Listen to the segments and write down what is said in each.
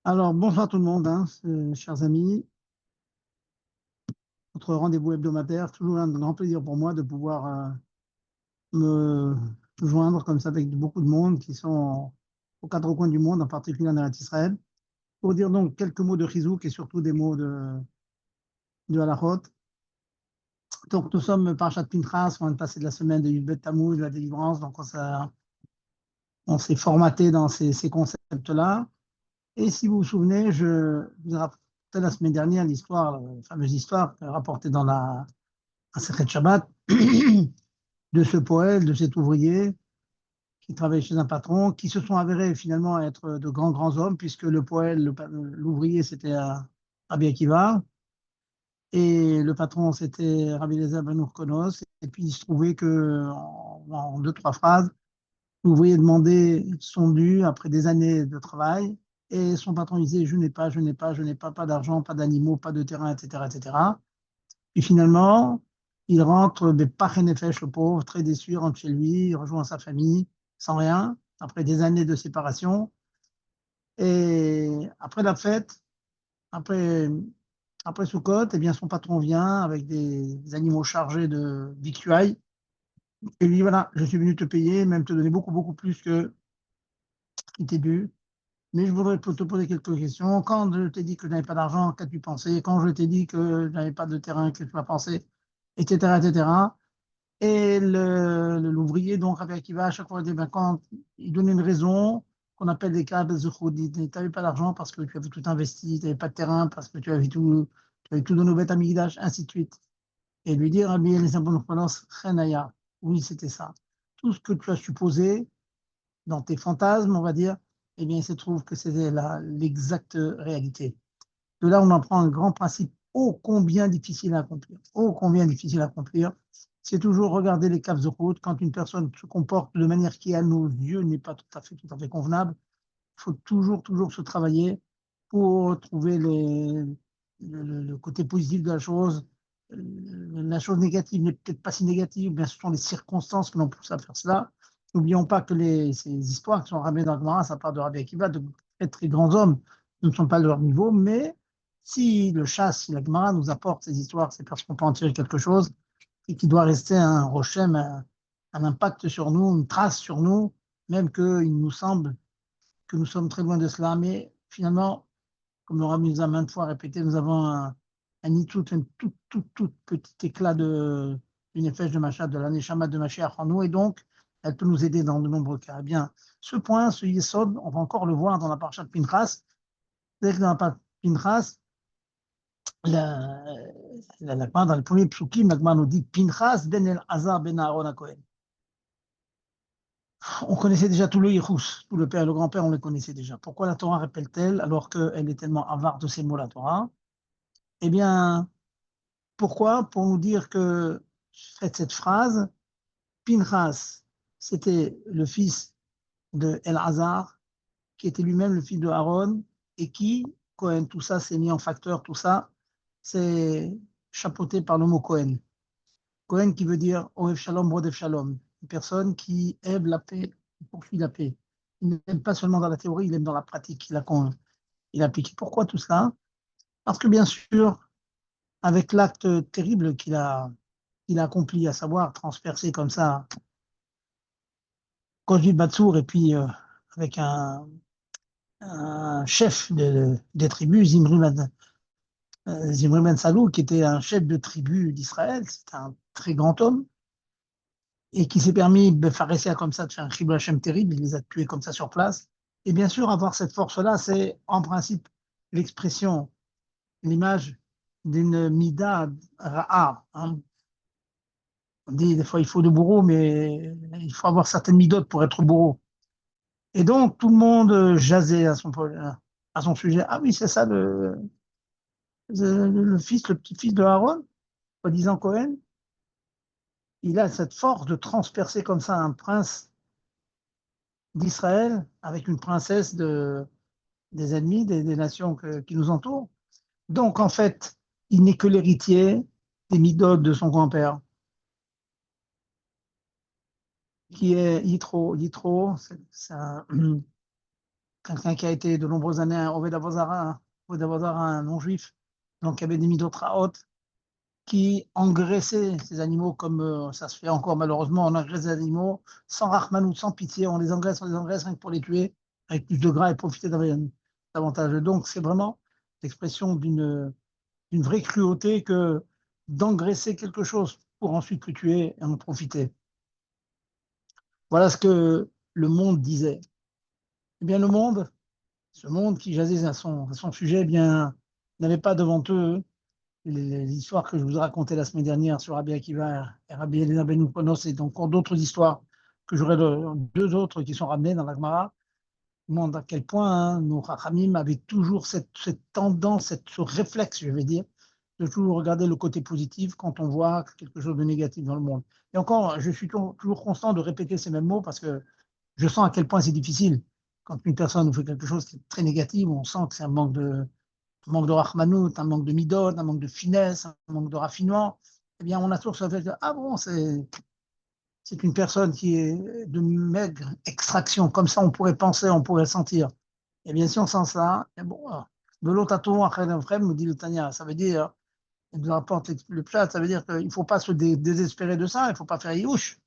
Alors, bonsoir tout le monde, chers amis. Notre rendez-vous hebdomadaire, toujours un grand plaisir pour moi de pouvoir me joindre comme ça avec beaucoup de monde qui sont aux quatre coins du monde, en particulier en Eretz Israël, pour dire donc quelques mots de Chizouk et surtout des mots de Halachot. Donc, nous sommes Parashat Pinchas, on vient de passer de la semaine de Yud Tammuz, de la délivrance, donc on s'est formaté dans ces concepts-là. Et si vous vous souvenez, je vous ai raconté la semaine dernière l'histoire, la fameuse histoire rapportée dans la Masechet Shabbat, de ce poète, de cet ouvrier qui travaillait chez un patron, qui se sont avérés finalement être de grands, grands hommes, puisque le poète, l'ouvrier, c'était Rabbi Akiva, et le patron, c'était Rabbi Eliezer ben Urkonos. Et puis, il se trouvait que, en deux, trois phrases, l'ouvrier demandait son dû après des années de travail, et son patron disait, je n'ai pas, je n'ai pas, je n'ai pas, pas d'argent, pas d'animaux, pas de terrain, etc., etc. Et finalement, il rentre, mais pas nefesh, le pauvre, très déçu, il rentre chez lui, il rejoint sa famille, sans rien, après des années de séparation. Et après la fête, après, après Sukkot, eh bien, son patron vient avec des animaux chargés de victuailles et lui dit, voilà, je suis venu te payer, même te donner beaucoup, beaucoup plus que ce qui t'est dû. Mais je voudrais te poser quelques questions. Quand je t'ai dit que je n'avais pas d'argent, qu'as-tu pensé? Quand je t'ai dit que je n'avais pas de terrain, qu'est-ce que tu as pensé? Etc., etc. Et l'ouvrier, donc, Rabbi Akiva, à chaque fois, il dit, ben, quand il donne une raison, qu'on appelle des cas de zuhud, il dit, tu n'avais pas d'argent parce que tu avais tout investi, tu n'avais pas de terrain parce que tu avais tout donné au Beth Amikdash, ainsi de suite. Et lui dire, Rabbi Eliezer ben Urkonos, Chenaya, oui, c'était ça. Tout ce que tu as supposé dans tes fantasmes, on va dire, eh bien, il se trouve que c'était l'exacte réalité. De là, on en prend un grand principe ô combien difficile à accomplir. Ô combien difficile à accomplir. C'est toujours regarder les caves de route quand une personne se comporte de manière qui, à nos yeux, n'est pas tout à fait convenable. Il faut toujours, toujours se travailler pour trouver le côté positif de la chose. La chose négative n'est peut-être pas si négative, mais ce sont les circonstances qui l'ont poussé à faire cela. N'oublions pas que ces histoires qui sont ramenées dans le Gemara, ça part de Rabbi Akiva, de très, très grands hommes, ne sont pas de leur niveau, mais si le chasse, si la Gemara nous apporte ces histoires, c'est parce qu'on peut en tirer quelque chose et qui doit rester un rochem, un impact sur nous, une trace sur nous, même qu'il nous semble que nous sommes très loin de cela. Mais finalement, comme le Rabbi nous a maintes fois répété, nous avons un nitout, un tout petit éclat d'une effèche de Machat, de la Neshama de Mashiach en nous, et donc elle peut nous aider dans de nombreux cas. Eh bien, ce point, ce Yesod, on va encore le voir dans la parasha de Pinchas. Dès que dans la parasha de Pinchas, la, dans le premier psukim, l'Agma nous dit Pinchas ben El Hazar ben Aaron HaKohen. On connaissait déjà tout le Yichus, tout le père et le grand-père, on les connaissait déjà. Pourquoi la Torah répète-t-elle alors qu'elle est tellement avare de ces mots, la Torah? Eh bien, pourquoi? Pour nous dire que, faites cette phrase, Pinchas, c'était le fils de El-Hazar, qui était lui-même le fils de Aaron, et qui, Cohen, tout ça, c'est mis en facteur, tout ça, c'est chapeauté par le mot Cohen. Cohen qui veut dire Ohev Shalom, Brodev Shalom, une personne qui aime la paix, qui poursuit la paix. Il n'aime pas seulement dans la théorie, il aime dans la pratique, il applique. Pourquoi tout cela? Parce que bien sûr, avec l'acte terrible qu'il a accompli, à savoir transpercer comme ça Kosh Batsour et puis avec un chef des tribus, Zimri Ben Salou, qui était un chef de tribu d'Israël, c'était un très grand homme, et qui s'est permis, Befaressia comme ça, de faire un Chibou Hashem terrible, il les a tués comme ça sur place. Et bien sûr, avoir cette force-là, c'est en principe l'expression, l'image d'une Mida Ra'a, hein. On dit des fois il faut de bourreau, mais il faut avoir certaines midotes pour être bourreau. Et donc tout le monde jasait à son sujet. Ah oui, c'est ça le fils, le petit-fils de Aaron, soi-disant Cohen. Il a cette force de transpercer comme ça un prince d'Israël avec une princesse des ennemis, des nations qui nous entourent. Donc en fait, il n'est que l'héritier des midotes de son grand-père, qui est Yitro. Yitro, c'est un, quelqu'un qui a été de nombreuses années un Oved Avodah Zarah, un non-juif, donc qui avait des midot hautes, qui engraissait ces animaux comme ça se fait encore malheureusement, on engraisse des animaux sans rachmanout, sans pitié, on les engraisse rien que pour les tuer, avec plus de gras et profiter davantage. Donc c'est vraiment l'expression d'une vraie cruauté que d'engraisser quelque chose pour ensuite le tuer et en profiter. Voilà ce que le monde disait. Eh bien, le monde, ce monde qui jasait à son sujet, eh bien, n'avait pas devant eux les histoires que je vous ai racontées la semaine dernière sur Rabbi Akiva et Rabbi Eliezer ben Upanos, et encore d'autres histoires que j'aurais deux autres qui sont ramenées dans la Gemara, montre à quel point nos Chachamim avaient toujours cette tendance, ce réflexe, je vais dire, de toujours regarder le côté positif quand on voit quelque chose de négatif dans le monde. Et encore, je suis toujours constant de répéter ces mêmes mots parce que je sens à quel point c'est difficile. Quand une personne nous fait quelque chose qui est très négatif, on sent que c'est un manque de rahmanout, un manque de midot, un manque de finesse, un manque de raffinement. Eh bien, on a toujours ce fait de, ah bon, c'est une personne qui est de maigre extraction. Comme ça, on pourrait penser, on pourrait sentir. Et bien, si on sent ça, et bon, de l'autre à tout, après d'un frère, nous dit le Tanya, ça veut dire, il nous rapporte le plat, ça veut dire qu'il ne faut pas se désespérer de ça, il ne faut pas faire youch.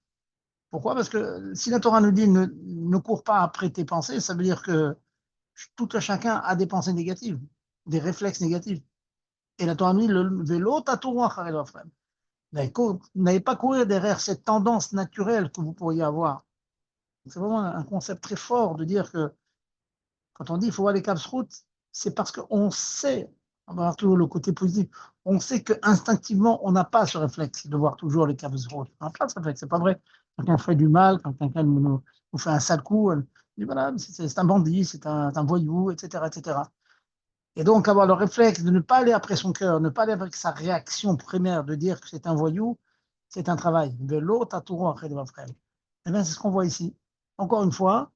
Pourquoi? Parce que si la Torah nous dit ne cours pas après tes pensées, ça veut dire que tout un chacun a des pensées négatives, des réflexes négatifs. Et la Torah nous dit le vélo tatouant. N'allez pas courir derrière cette tendance naturelle que vous pourriez avoir. C'est vraiment un concept très fort de dire que quand on dit qu'il faut voir les routes, c'est parce qu'on sait, on va voir toujours le côté positif, on sait qu'instinctivement, on n'a pas ce réflexe de voir toujours les routes. On n'a pas ce réflexe, c'est pas vrai. Quand quelqu'un fait du mal, quand quelqu'un nous fait un sale coup, on dit voilà, c'est un bandit, c'est un voyou, etc., etc. Et donc, avoir le réflexe de ne pas aller après son cœur, ne pas aller avec sa réaction primaire de dire que c'est un voyou, c'est un travail. De l'autre à tout après de ma frère. Eh bien, c'est ce qu'on voit ici. Encore une fois,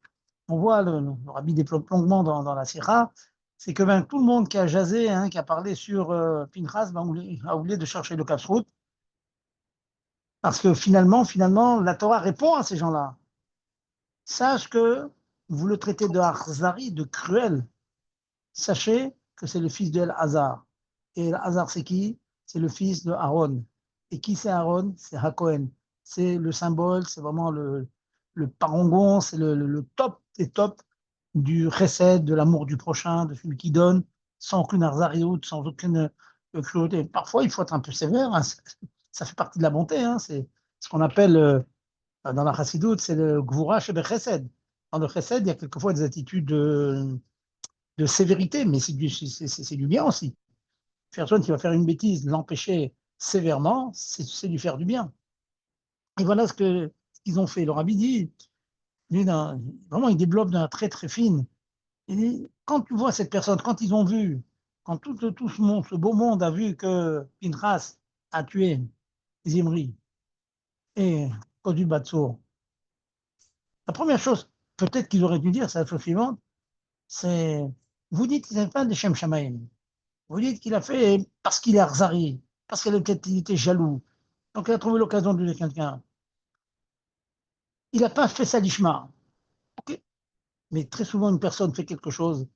on voit le rabbi développe longuement dans la Sira, c'est que ben, tout le monde qui a jasé, hein, qui a parlé sur Pinchas, ben, a oublié de chercher le Kapsrout, parce que finalement, la Torah répond à ces gens-là. Sache que vous le traitez de Harzari, de cruel. Sachez que c'est le fils de El-Hazar. Et El-Hazar, c'est qui? C'est le fils de Aaron. Et qui c'est Aaron? C'est Hakohen. C'est le symbole, c'est vraiment le parangon, c'est le top des tops du chesed, de l'amour du prochain, de celui qui donne, sans aucune arzarioute, sans aucune cruauté. Parfois, il faut être un peu sévère, hein, ça fait partie de la bonté. Hein, c'est ce qu'on appelle, dans la chassidoute, c'est le gvura chez le chesed. Dans le chesed, il y a quelquefois des attitudes de sévérité, mais c'est du bien aussi. Personne qui va faire une bêtise, l'empêcher sévèrement, c'est lui faire du bien. Et voilà ce qu'ils ont fait. Le rabbi dit, vraiment, il développe d'un très très fine. Il dit, quand tu vois cette personne, quand ils ont vu, quand tout ce monde, ce beau monde a vu que Pinchas a tué Zimri et Kodu Batsour, la première chose, peut-être qu'ils auraient dû dire, c'est la chose suivante, c'est, vous dites qu'ils n'avaient pas des Shem Shamaim. Vous dites qu'il a fait parce qu'il est arzari, parce qu'il était jaloux. Donc il a trouvé l'occasion de tuer quelqu'un. Il n'a pas fait ça l'ishma. Okay. Mais très souvent, une personne fait quelque chose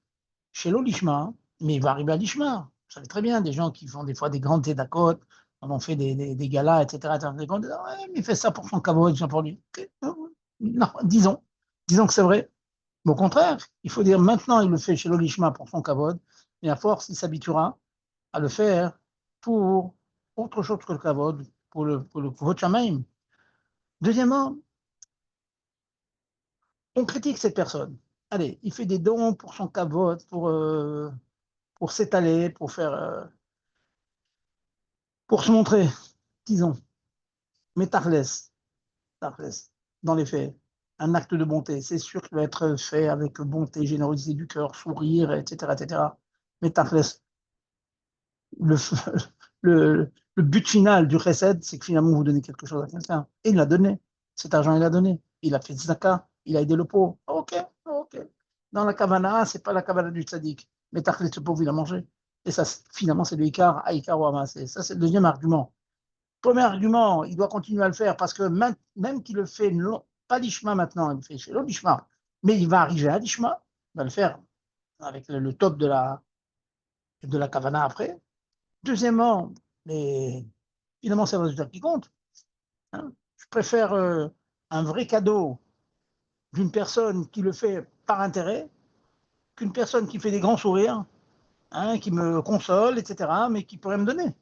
chez l'olishma, mais il va arriver à l'ishma. Vous savez très bien, des gens qui font des fois des grandes tédakot, on en fait des galas, etc. Des grandes, ouais, mais il fait ça pour son kavod, pour lui. Okay. Non, disons que c'est vrai. Mais au contraire, il faut dire maintenant, il le fait chez l'olishma pour son kavod, et à force, il s'habituera à le faire pour autre chose que le kavod, pour le kavod shamaim. Deuxièmement, on critique cette personne. Allez, il fait des dons pour son kavod, pour s'étaler, pour se montrer, disons, mais tarles, dans les faits, un acte de bonté, c'est sûr qu'il va être fait avec bonté, générosité du cœur, sourire, etc., etc. Mais tarles, le, le but final du chesed, c'est que finalement vous donnez quelque chose à quelqu'un. Et il l'a donné. Cet argent, il l'a donné. Il a fait tzedaka, il a aidé le pauvre. Ok, ok. Dans la kavana, c'est pas la kavana du tzaddik. Mais tachlis, ce pauvre, il a mangé. Et ça, finalement, c'est le ikar, aïkar ou amassé. Ça, c'est le deuxième argument. Premier argument, il doit continuer à le faire parce que même qu'il le fait, pas l'ishma maintenant, il le fait chez l'autre l'ishma, mais il va arriver à l'ishma. va le faire avec le top de la Kavana après. Deuxièmement, finalement, c'est le résultat qui compte. Hein. Je préfère un vrai cadeau d'une personne qui le fait par intérêt qu'une personne qui fait des grands sourires, hein, qui me console, etc., mais qui pourrait me donner.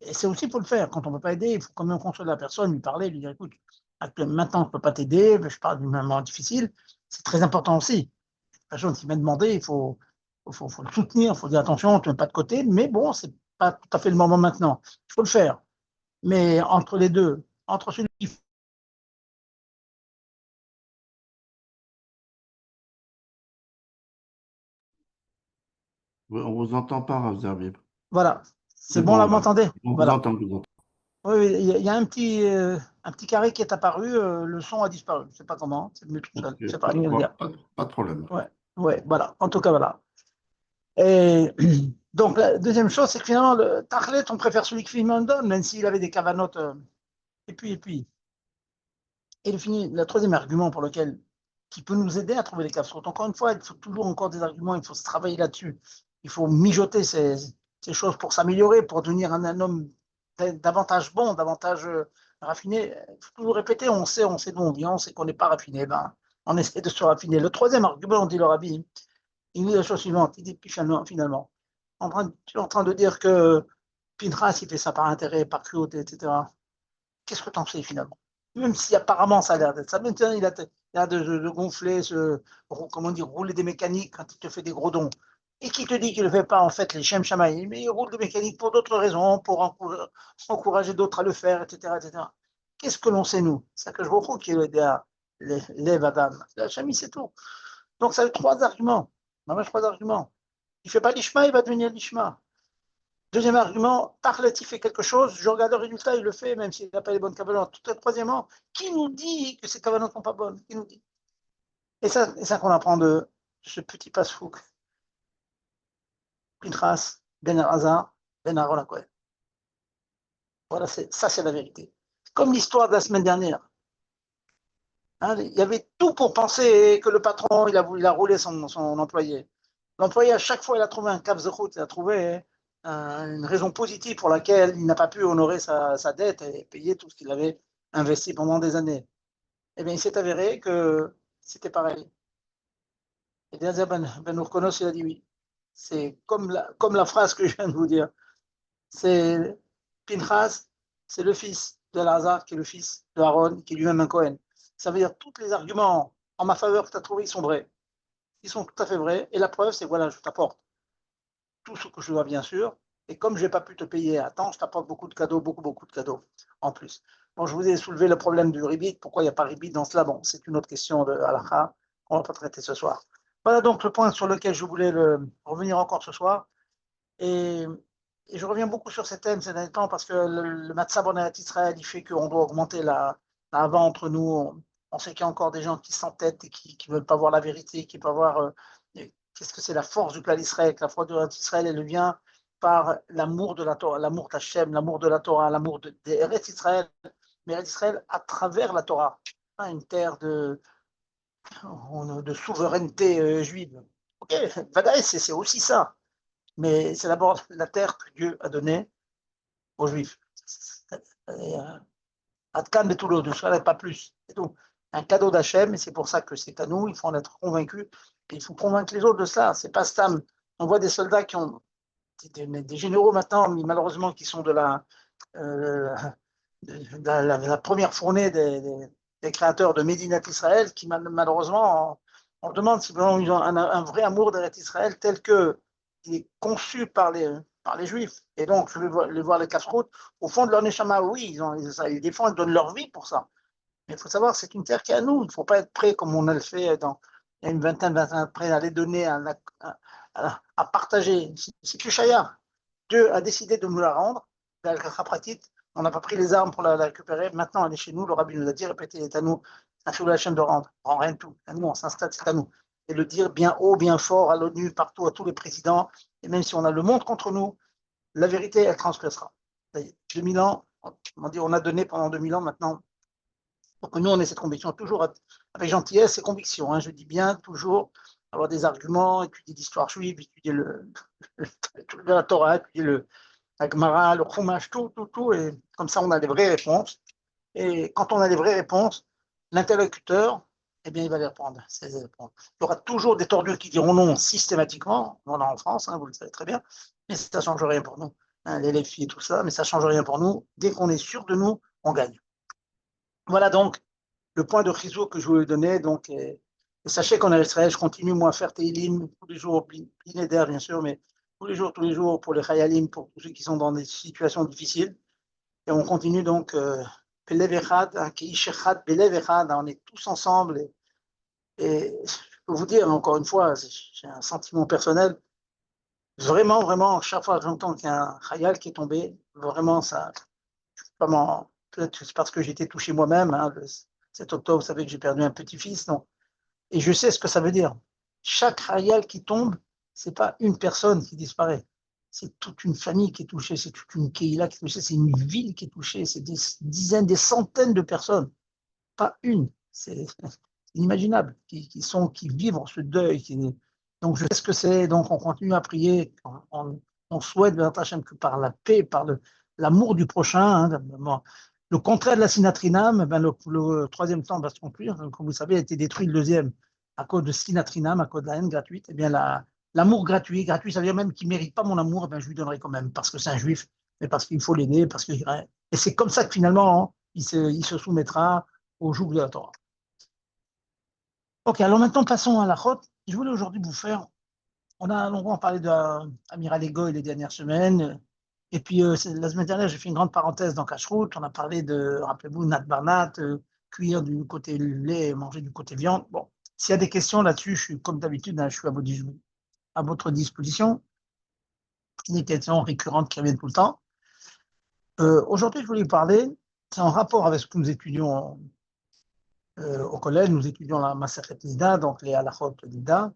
Et c'est aussi pour le faire. Quand on ne peut pas aider, il faut quand même consoler la personne, lui parler, lui dire, écoute, maintenant, je ne peux pas t'aider, je parle d'une moment difficile. C'est très important aussi. La personne qui m'a demandé, faut le soutenir, il faut dire, attention, tu ne mets pas de côté, mais bon, ce n'est pas tout à fait le moment maintenant. Il faut le faire. Mais entre les deux, entre celui qui... On vous entend pas, Ravzarvib. Voilà. C'est C'est bon, bon, là, vous là. m'entendez? On vous Voilà. entend, vous entend. Oui, oui, il y a un petit carré qui est apparu, le son a disparu. Je ne sais pas comment, c'est venu tout seul. Ok, Je ne sais pas, lui me le dire. pas de problème. Ouais, ouais, voilà. En tout cas, voilà. Et donc, la deuxième chose, c'est que finalement, le Tachlet, on préfère celui qui me donne, même s'il avait des cavanotes. Et puis. Et le troisième argument pour lequel, qui peut nous aider à trouver les cavanotes. Encore une fois, il faut toujours encore des arguments, il faut se travailler là-dessus. Il faut mijoter ces choses pour s'améliorer, pour devenir un homme davantage bon, davantage raffiné. Il faut toujours répéter, on sait d'où on vient, on sait qu'on n'est pas raffiné. Ben, on essaie de se raffiner. Le troisième argument, dit le rabbi, il dit la chose suivante, il dit finalement, tu es en train de dire que Pinchas, il fait ça par intérêt, par cruauté, etc. Qu'est-ce que tu en sais finalement? Même si apparemment ça a l'air d'être ça, maintenant il a l'air de gonfler, comment dire, rouler des mécaniques quand il te fait des gros dons. Et qui te dit qu'il ne le fait pas en fait les Shem Shamaï, mais il roule des mécaniques pour d'autres raisons, pour encourager d'autres à le faire, etc. etc. Qu'est-ce que l'on sait nous? C'est ça que je retrouve qui est derrière les Vadam. La Shami, c'est tout. Donc ça a eu trois arguments. Trois arguments. Il ne fait pas l'Ishma, il va devenir l'Ishma. Deuxième argument, Tarlet, il fait quelque chose, je regarde le résultat, il le fait, même s'il n'a pas les bonnes cavanotes. Troisièmement, qui nous dit que ces cavanotes ne sont pas bonnes? Qui nous dit? Et ça qu'on apprend de ce petit passe-fou. Pinchas, Ben Elazar, Ben Aaron HaKohen. Voilà, ça c'est la vérité. Comme l'histoire de la semaine dernière. Hein, il y avait tout pour penser que le patron, il a roulé son employé. L'employé, à chaque fois, il a trouvé un cap de route, il a trouvé une raison positive pour laquelle il n'a pas pu honorer sa dette et payer tout ce qu'il avait investi pendant des années. Eh bien, il s'est avéré que c'était pareil. Et Eliezer Ben Urkonos, il a dit oui. C'est comme la phrase que je viens de vous dire. C'est Pinchas, c'est le fils de Lazare, qui est le fils de Aaron, qui est lui-même un Cohen. Ça veut dire que tous les arguments en ma faveur que tu as trouvés, ils sont vrais. Ils sont tout à fait vrais. Et la preuve, c'est voilà, je t'apporte tout ce que je dois, bien sûr. Et comme je n'ai pas pu te payer à temps, je t'apporte beaucoup de cadeaux, beaucoup de cadeaux en plus. Bon, je vous ai soulevé le problème du ribit. Pourquoi il n'y a pas ribit dans cela? Bon, c'est une autre question de halakha qu'on ne va pas traiter ce soir. Voilà donc le point sur lequel je voulais revenir encore ce soir. Et, et je reviens beaucoup sur ces thèmes ces derniers temps parce que le Matzah en Israël, il fait qu'on doit augmenter la vente entre nous. On sait qu'il y a encore des gens qui s'entêtent et qui ne veulent pas voir la vérité, qui ne veulent pas voir qu'est-ce que c'est la force du clan d'Israël. La force de Israël, elle vient par l'amour de la Torah, l'amour d'Hachem, l'amour de la Torah, l'amour d'Eretz Israël, mais Eretz Israël à travers la Torah. Hein, une terre de souveraineté juive. Ok, Vadaï, c'est aussi ça. Mais c'est d'abord la terre que Dieu a donnée aux Juifs. Atkan de tout l'autre, ne serait pas plus. C'est tout. Un cadeau d'Hachem, et c'est pour ça que c'est à nous, il faut en être convaincu. Et il faut convaincre les autres de ça. C'est pas Stam. On voit des soldats qui ont des généraux maintenant, mais malheureusement, qui sont euh, la première fournée des créateurs de Médinat Israël, qui malheureusement, on demande si vraiment ils ont un vrai amour d'Eretz Israël tel que il est conçu par les Juifs. Et donc, je vais voir les casse-routes. Au fond de leur neshama, oui, ils défendent, ils donnent leur vie pour ça. Mais il faut savoir, c'est une terre qui est à nous. Il ne faut pas être prêt, comme on a le fait il y a une vingtaine, 20 ans après, à les donner, à partager. C'est Kushaya. Dieu a décidé de nous la rendre. On n'a pas pris les armes pour la récupérer. Maintenant, elle est chez nous. Le rabbi nous a dit, répétez, elle est à nous. Un la chaîne de rendre. On rien de tout. À nous, on s'installe, c'est à nous. Et le dire bien haut, bien fort à l'ONU, partout, à tous les présidents. Et même si on a le monde contre nous, la vérité, elle transgressera. 2000 ans, on dit, on a donné pendant 2000 ans, maintenant, Donc nous, on a cette conviction toujours avec gentillesse et conviction. Hein, je dis bien toujours avoir des arguments, étudier l'histoire juive, étudier la Torah, étudier la Gemara, le Chumash, tout. Et comme ça, on a des vraies réponses. Et quand on a les vraies réponses, l'interlocuteur, eh bien, il va les répondre. Il y aura toujours des tordus qui diront non systématiquement. On en a en France, hein, vous le savez très bien. Mais ça ne change rien pour nous. Hein, les filles et tout ça, mais ça ne change rien pour nous. Dès qu'on est sûr de nous, on gagne. Voilà donc le point de réseau que je voulais donner. Donc, et sachez qu'en Israël, je continue moi à faire Teilim tous les jours, Binéder bien sûr, mais tous les jours pour les Chayalim, pour tous ceux qui sont dans des situations difficiles. Et on continue donc Belev Echad, Keish Echad, Belev Echad, on est tous ensemble. Et je peux vous dire, encore une fois, j'ai un sentiment personnel. Vraiment, chaque fois que j'entends qu'il y a un Chayal qui est tombé, vraiment, ça, vraiment, peut-être c'est parce que j'étais touché moi-même. Hein, le 7 octobre, vous savez que j'ai perdu un petit-fils. Donc, et je sais ce que ça veut dire. Chaque Chayal qui tombe, c'est pas une personne qui disparaît. C'est toute une famille qui est touchée, c'est toute une Keïla qui est touchée, c'est une ville qui est touchée, c'est des dizaines, des centaines de personnes, pas une. C'est inimaginable, qui vivent en ce deuil. Donc je sais ce que c'est, donc on continue à prier, on souhaite que par la paix, par l'amour du prochain, hein, le contraire de la sinatrinam, ben le troisième temps va se conclure, comme vous savez, a été détruit le deuxième à cause de sinatrinam, à cause de la haine gratuite. Eh bien l'amour gratuit, ça veut dire même qu'il ne mérite pas mon amour, eh bien, je lui donnerai quand même, parce que c'est un juif, mais parce qu'il faut l'aider, et c'est comme ça que finalement, hein, il se soumettra au joug de la Torah. Ok, alors maintenant passons à la chôte. Je voulais aujourd'hui vous faire, on a longuement parlé d'Amiral Ego les dernières semaines, et puis la semaine dernière j'ai fait une grande parenthèse dans Cacheroute, on a parlé de, rappelez-vous, Nat Barnat, cuire du côté lait et manger du côté viande. Bon, s'il y a des questions là-dessus, je suis comme d'habitude, hein, je suis à votre disposition, des questions récurrentes qui reviennent tout le temps. Aujourd'hui je voulais vous parler, c'est en rapport avec ce que nous étudions au collège, nous étudions la Masechet Nida, donc les halachot Nida.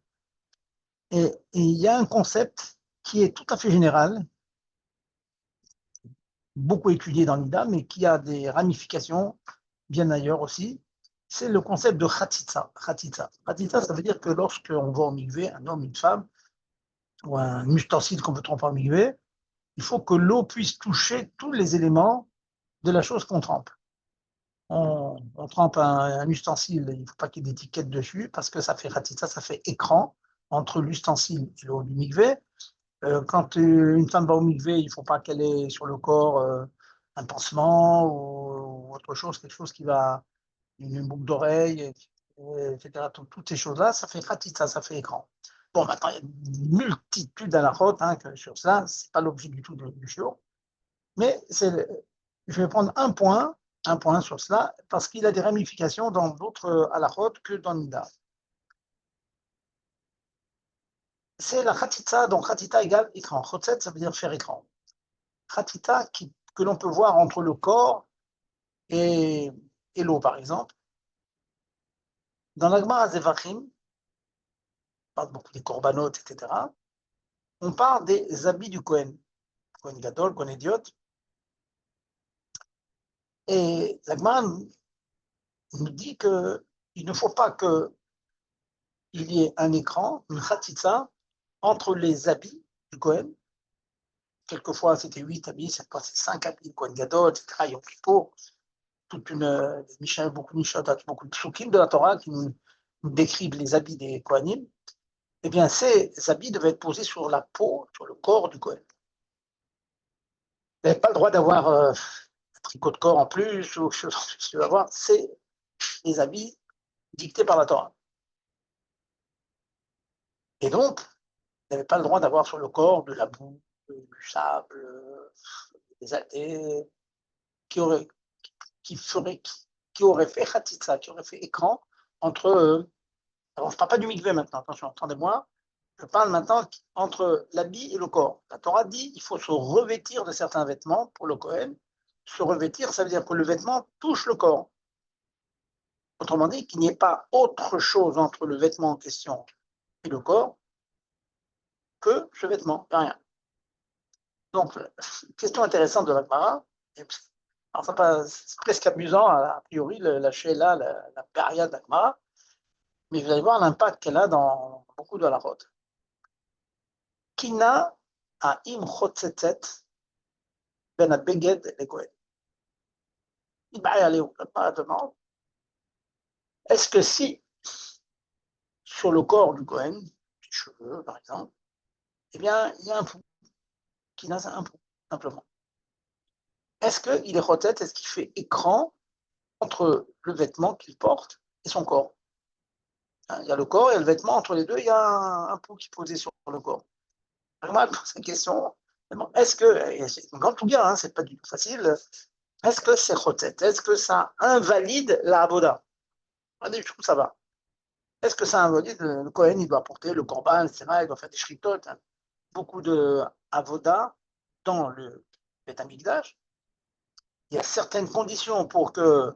Et il y a un concept qui est tout à fait général, beaucoup étudié dans l'IDA, mais qui a des ramifications bien ailleurs aussi. C'est le concept de khatitsa. Khatitsa, ça veut dire que lorsqu'on va au mikvé, un homme, une femme, ou un ustensile qu'on veut tremper en mikvé, il faut que l'eau puisse toucher tous les éléments de la chose qu'on trempe. On trempe un ustensile, il ne faut pas qu'il y ait d'étiquette dessus, parce que ça fait khatitsa, ça fait écran entre l'ustensile et l'eau du mikvé. Quand une femme va au mikvé, il ne faut pas qu'elle ait sur le corps un pansement ou autre chose, quelque chose qui va, une boucle d'oreille, etc. Toutes ces choses-là, ça fait khatitsa, ça fait écran. Bon, maintenant, il y a une multitude d'halakhot sur ça, ce n'est pas l'objet du tout du shiur, mais je vais prendre un point sur cela, parce qu'il a des ramifications dans d'autres halakhot que dans Nida. C'est la khatitsa, donc khatita égale écran. Chotset, ça veut dire faire écran. Khatita que l'on peut voir entre le corps et l'eau, par exemple. Dans la Gemara Zevachim, on parle beaucoup des corbanotes, etc. On parle des habits du Kohen. Kohen Gadol, Kohen Idiot. Et la Gemara nous dit qu'il ne faut pas qu'il y ait un écran, une khatita, entre les habits du Kohen. Quelquefois, c'était 8 habits, cette fois, c'est 5 habits, Kohen Gadol, etc. Yom Kippour, toute beaucoup de Mishnah, beaucoup de psukim de la Torah qui nous décrivent les habits des Kohanim. Eh bien, ces habits devaient être posés sur la peau, sur le corps du Kohen. Vous n'avez pas le droit d'avoir un tricot de corps en plus, ou chose que avoir. C'est les habits dictés par la Torah. Et donc, vous n'avez pas le droit d'avoir sur le corps de la boue, du sable, des qui aurait fait khatitsa, qui aurait fait écran entre. Alors, je ne parle pas du mikvé maintenant, attention, entendez-moi. Je parle maintenant entre l'habit et le corps. La Torah dit qu'il faut se revêtir de certains vêtements pour le Kohen. Se revêtir, ça veut dire que le vêtement touche le corps. Autrement dit, qu'il n'y ait pas autre chose entre le vêtement en question et le corps que ce vêtement, rien. Donc, question intéressante de la Gemara, Alors, c'est presque amusant, a priori, la Sheila, la Péria d'Agmara, mais vous allez voir l'impact qu'elle a dans beaucoup de la route. Kina a im chotzetzet ben abeged le Kohen. Il va y aller au demande. Est-ce que si, sur le corps du Kohen, les cheveux par exemple, eh bien, il y a un pou, Kina, c'est un pou, simplement. Est-ce qu'il est chotzet, est-ce qu'il fait écran entre le vêtement qu'il porte et son corps? Il y a le corps et le vêtement, entre les deux, il y a un pou qui est posé sur le corps. Moi, pour cette question, est-ce que, c'est une grande touga, hein, c'est pas du tout facile, est-ce que c'est chotet? Est-ce que ça invalide la avoda? Je trouve que ça va. Est-ce que ça invalide le Kohen, il doit porter le korban, etc., il doit faire des shritot, hein, beaucoup de avoda dans le Beth Amikdash. Il y a certaines conditions pour que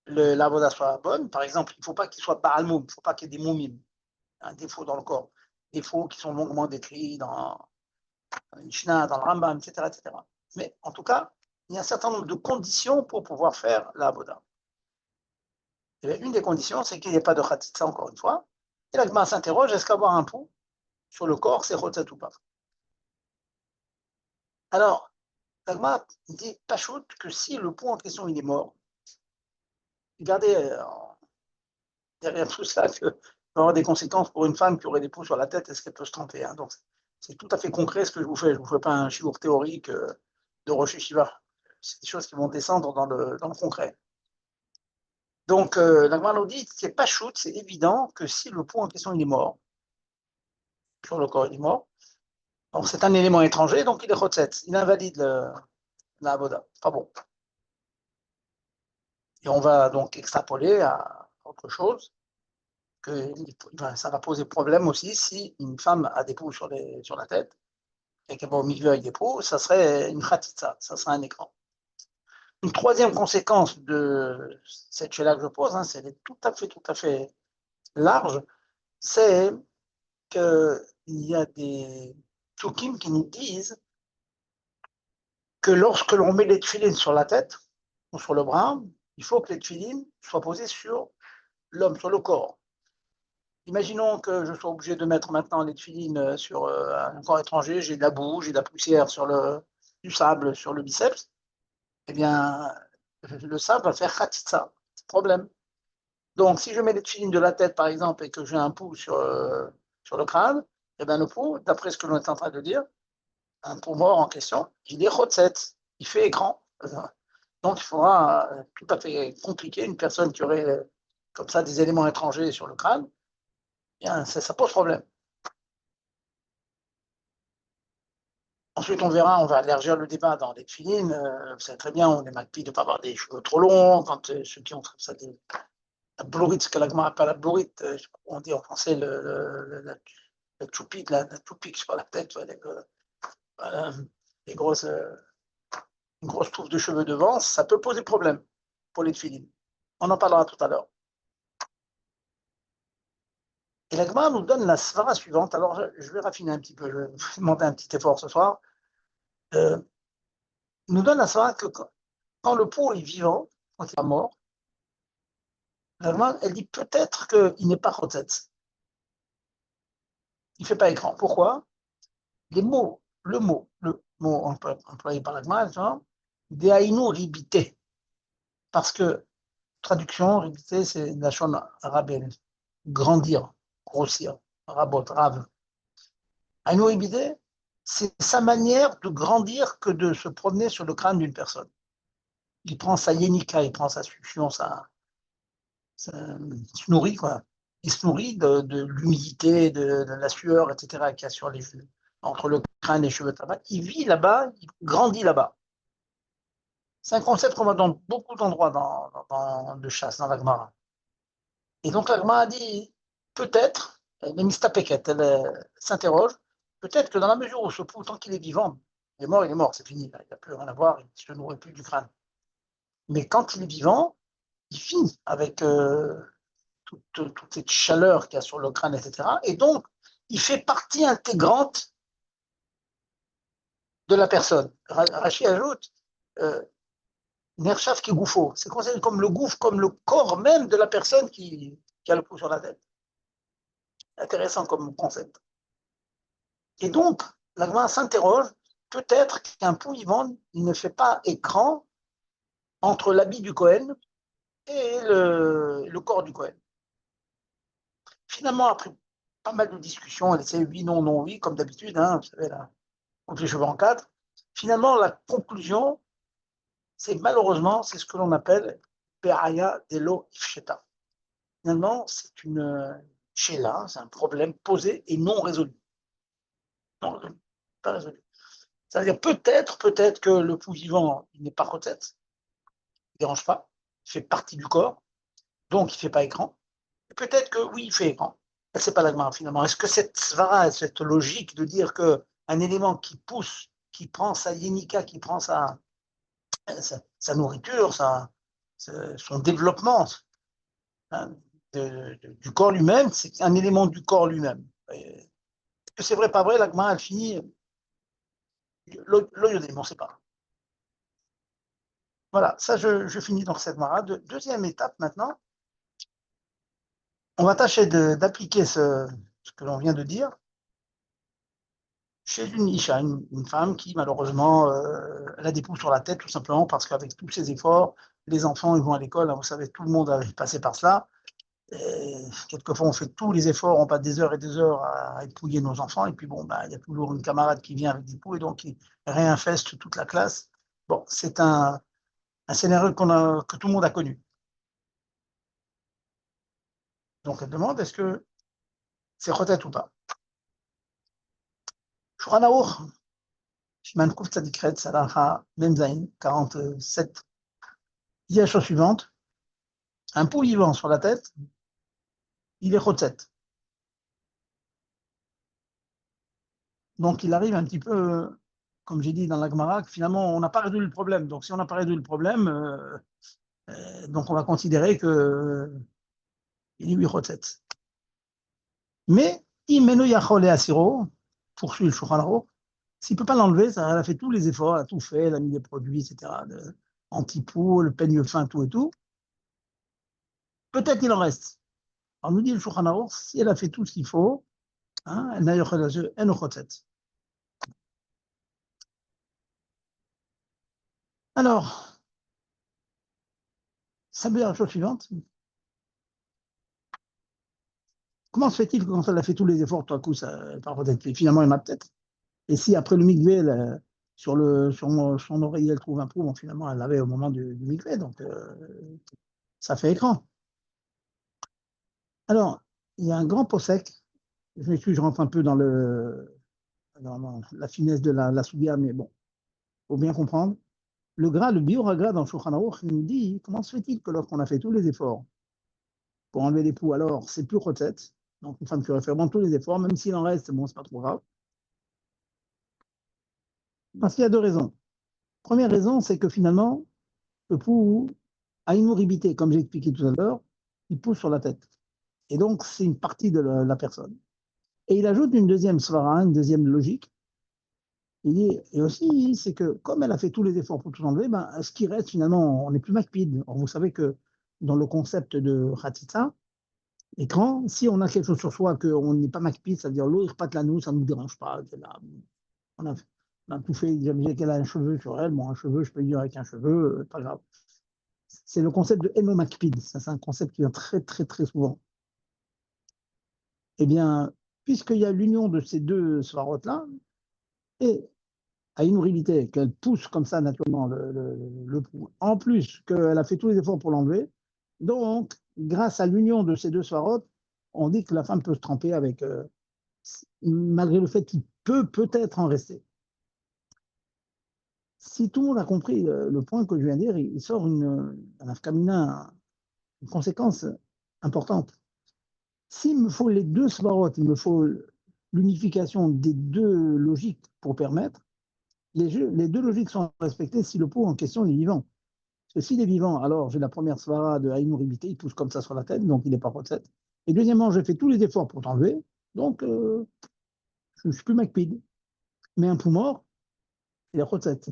l'avoda soit bonne. Par exemple, il ne faut pas qu'il soit Baal Moum, il ne faut pas qu'il y ait des moumim, un défaut dans le corps, défauts qui sont longuement décrits dans Mishnah, dans le Rambam, etc., etc. Mais en tout cas, il y a un certain nombre de conditions pour pouvoir faire la Avoda. Une des conditions, c'est qu'il n'y ait pas de Khatitsa, encore une fois. Et la Gemara s'interroge, est-ce qu'avoir un pou sur le corps, c'est Chotzet ou pas? Alors, la Gemara dit, Pachout, que si le pou en question, il est mort, regardez, derrière tout ça, que va avoir des conséquences pour une femme qui aurait des poux sur la tête, est-ce qu'elle peut se tromper, hein? Donc, c'est tout à fait concret ce que je vous fais. Je ne vous fais pas un shiur théorique de Rosh Yeshiva. C'est des choses qui vont descendre dans le concret. Donc, la Gemara nous dit, c'est pas shoot, c'est évident que si le pou en question il est mort, sur le corps il est mort, donc c'est un élément étranger, donc il est chotzet, il invalide la avoda. Pas bon. Et on va donc extrapoler à autre chose, que ça va poser problème aussi si une femme a des poux sur la tête, et qu'elle va au milieu avec des poux, ça serait une khatitsa, ça serait un écran. Une troisième conséquence de cette chose-là que je pose, hein, c'est tout à fait large, c'est qu'il y a des tchoukim qui nous disent que lorsque l'on met les tefilines sur la tête ou sur le bras, il faut que les tefilines soient posées sur l'homme, sur le corps. Imaginons que je sois obligé de mettre maintenant les tefilines sur un corps étranger, j'ai de la boue, j'ai de la poussière du sable sur le biceps, eh bien, le sable va faire khatitsa, problème. Donc, si je mets les tefilines de la tête, par exemple, et que j'ai un pou sur le crâne, eh bien, le pou, d'après ce que l'on est en train de dire, un pou mort en question, il est chotzet, il fait écran. Donc, il faudra tout à fait compliquer une personne qui aurait comme ça des éléments étrangers sur le crâne, eh bien, ça pose problème. Ensuite, on verra, on va élargir le débat dans les tefilines. Vous savez très bien, on est macpi de ne pas avoir des cheveux trop longs, quand ceux qui ont ça la blorite, ce que la Gemara appelle la blorite, on dit en français la choupite, la toupique sur la tête, les grosses, une grosse touffe de cheveux devant, ça peut poser problème pour les tefilines. On en parlera tout à l'heure. Et la Gemara nous donne la svara suivante. Alors, je vais raffiner un petit peu, je vais vous demander un petit effort ce soir. Nous donne la svara que quand le pou est vivant, quand il est mort, la Gemara, elle dit peut-être qu'il n'est pas chotzet. Il ne fait pas écran. Pourquoi? Le mot employé par la Gemara, Dehainu ribité. Parce que, traduction, ribité, c'est la chon rabel, grandir, grossir, rabot, rave. Hainu ribité, c'est sa manière de grandir que de se promener sur le crâne d'une personne. Il prend sa yénika, il prend sa succion, il se nourrit, quoi. Il se nourrit de l'humidité, de la sueur, etc., qu'il y a sur les cheveux, entre le crâne et les cheveux de tabac. Il vit là-bas, il grandit là-bas. C'est un concept qu'on voit dans beaucoup d'endroits de chasse, dans la Gemara. Et donc la Gemara a dit, peut-être, les mistapeket, elle s'interroge, peut-être que dans la mesure où ce pou, tant qu'il est vivant, il est mort, c'est fini, il n'a plus rien à voir, il ne se nourrit plus du crâne. Mais quand il est vivant, il finit avec toute cette chaleur qu'il y a sur le crâne, etc. Et donc, il fait partie intégrante de la personne. Rachi ajoute, Nerchav qui est gouffo. C'est considéré comme le gouffre, comme le corps même de la personne qui a le pouls sur la tête. Intéressant comme concept. Et donc, la Gemara s'interroge, peut-être qu'un pouls vivant ne fait pas écran entre l'habit du Cohen et le corps du Cohen. Finalement, après pas mal de discussions, elle essaie oui, non, non, oui, comme d'habitude, hein, vous savez, là, on coupe les cheveux en quatre. Finalement, la conclusion, c'est malheureusement, c'est ce que l'on appelle Peraya Delo Ifsheta. Finalement, c'est une chéla, c'est un problème posé et non résolu. Non résolu, pas résolu. C'est-à-dire peut-être que le pouls vivant, il n'est pas recette, il ne dérange pas, il fait partie du corps, donc il ne fait pas écran. Et peut-être que oui, il fait écran. C'est pas la Gemara finalement. Est-ce que cette svara, cette logique de dire qu'un élément qui pousse, qui prend sa yénika, qui prend sa nourriture, son développement, hein, du corps lui-même, c'est un élément du corps lui-même. Est-ce que c'est vrai, pas vrai? La Gemara, elle finit l'oyodé, on ne sait pas. Voilà, ça je finis dans cette Gemara. Deuxième étape maintenant, on va tâcher d'appliquer ce que l'on vient de dire chez une Isha, une femme qui malheureusement elle a des poux sur la tête tout simplement parce qu'avec tous ses efforts, les enfants ils vont à l'école, hein, vous savez, tout le monde a passé par cela. Et quelquefois on fait tous les efforts, on passe des heures et des heures à épouiller nos enfants, et puis bon, bah, il y a toujours une camarade qui vient avec des poux et donc il réinfeste toute la classe. Bon, c'est un scénario que tout le monde a connu. Donc elle demande est-ce que c'est chotet ou pas. Shulchan Aruch, Shimon Kuf Tzadikret, Salaha Memzain, 47. Il y a la chose suivante. Un pou vivant sur la tête, il est chotet. Donc il arrive un petit peu, comme j'ai dit dans la Gemara, que finalement on n'a pas résolu le problème. Donc si on n'a pas résolu le problème, donc on va considérer que il est oui chotet. Mais Imenu Yachol et Asiro, poursuit le Shulchan Aruch, s'il ne peut pas l'enlever, ça, elle a fait tous les efforts, elle a tout fait, elle a mis des produits, etc., anti-poux, le peigne fin, tout et tout. Peut-être qu'il en reste. Alors nous dit le Shulchan Aruch, si elle a fait tout ce qu'il faut, hein, elle n'a eu chotet. Alors, ça veut dire la chose suivante. Comment se fait-il que quand elle a fait tous les efforts, tout à coup, finalement, elle m'a peut-être. Et si après le mikvé, sur son oreiller, elle trouve un trou, bon, finalement, elle l'avait au moment du mikvé, donc ça fait écran. Alors, il y a un grand possèque, je m'excuse, je rentre un peu dans la finesse de la soubia, mais bon, il faut bien comprendre. Le Biur-Hagra dans le Shulchan Aruch, il nous dit comment se fait-il que lorsqu'on a fait tous les efforts pour enlever les poux, alors c'est plus chotet, donc une femme qui aurait fait vraiment tous les efforts, même s'il en reste, bon, c'est pas trop grave. Parce qu'il y a deux raisons. Première raison, c'est que finalement, le pou a une morbidité, comme j'ai expliqué tout à l'heure, il pousse sur la tête. Et donc, c'est une partie de la personne. Et il ajoute une deuxième svara, une deuxième logique. Il dit, et aussi, c'est que comme elle a fait tous les efforts pour tout enlever, ben, ce qui reste finalement, on n'est plus makpid. Or, vous savez que dans le concept de Khatitsa, écran, si on a quelque chose sur soi, qu'on n'est pas makpid, c'est-à-dire l'eau, il repart la nous, ça ne nous dérange pas. Là, on, a, on a tout fait, j'ai qu'elle a un cheveu sur elle, bon, un cheveu, je peux dire avec un cheveu, pas grave. C'est le concept de Eno makpid, ça c'est un concept qui vient très très très souvent. Eh bien, puisqu'il y a l'union de ces deux svarot-là, et à une horribilité, qu'elle pousse comme ça naturellement le pouls, en plus qu'elle a fait tous les efforts pour l'enlever, donc, grâce à l'union de ces deux svarot, on dit que la femme peut se tremper avec, malgré le fait qu'il peut-être en rester. Si tout le monde a compris le point que je viens de dire, il sort un afkamina, une conséquence importante. S'il me faut les deux svarot, il me faut l'unification des deux logiques pour permettre, les deux logiques sont respectées si le pot en question est vivant. Parce que s'il est vivant, alors j'ai la première svara de Haïmouribité, il pousse comme ça sur la tête, donc il n'est pas recette. Et deuxièmement, j'ai fait tous les efforts pour t'enlever, donc je ne suis plus McPid. Mais un pou mort, il est recette.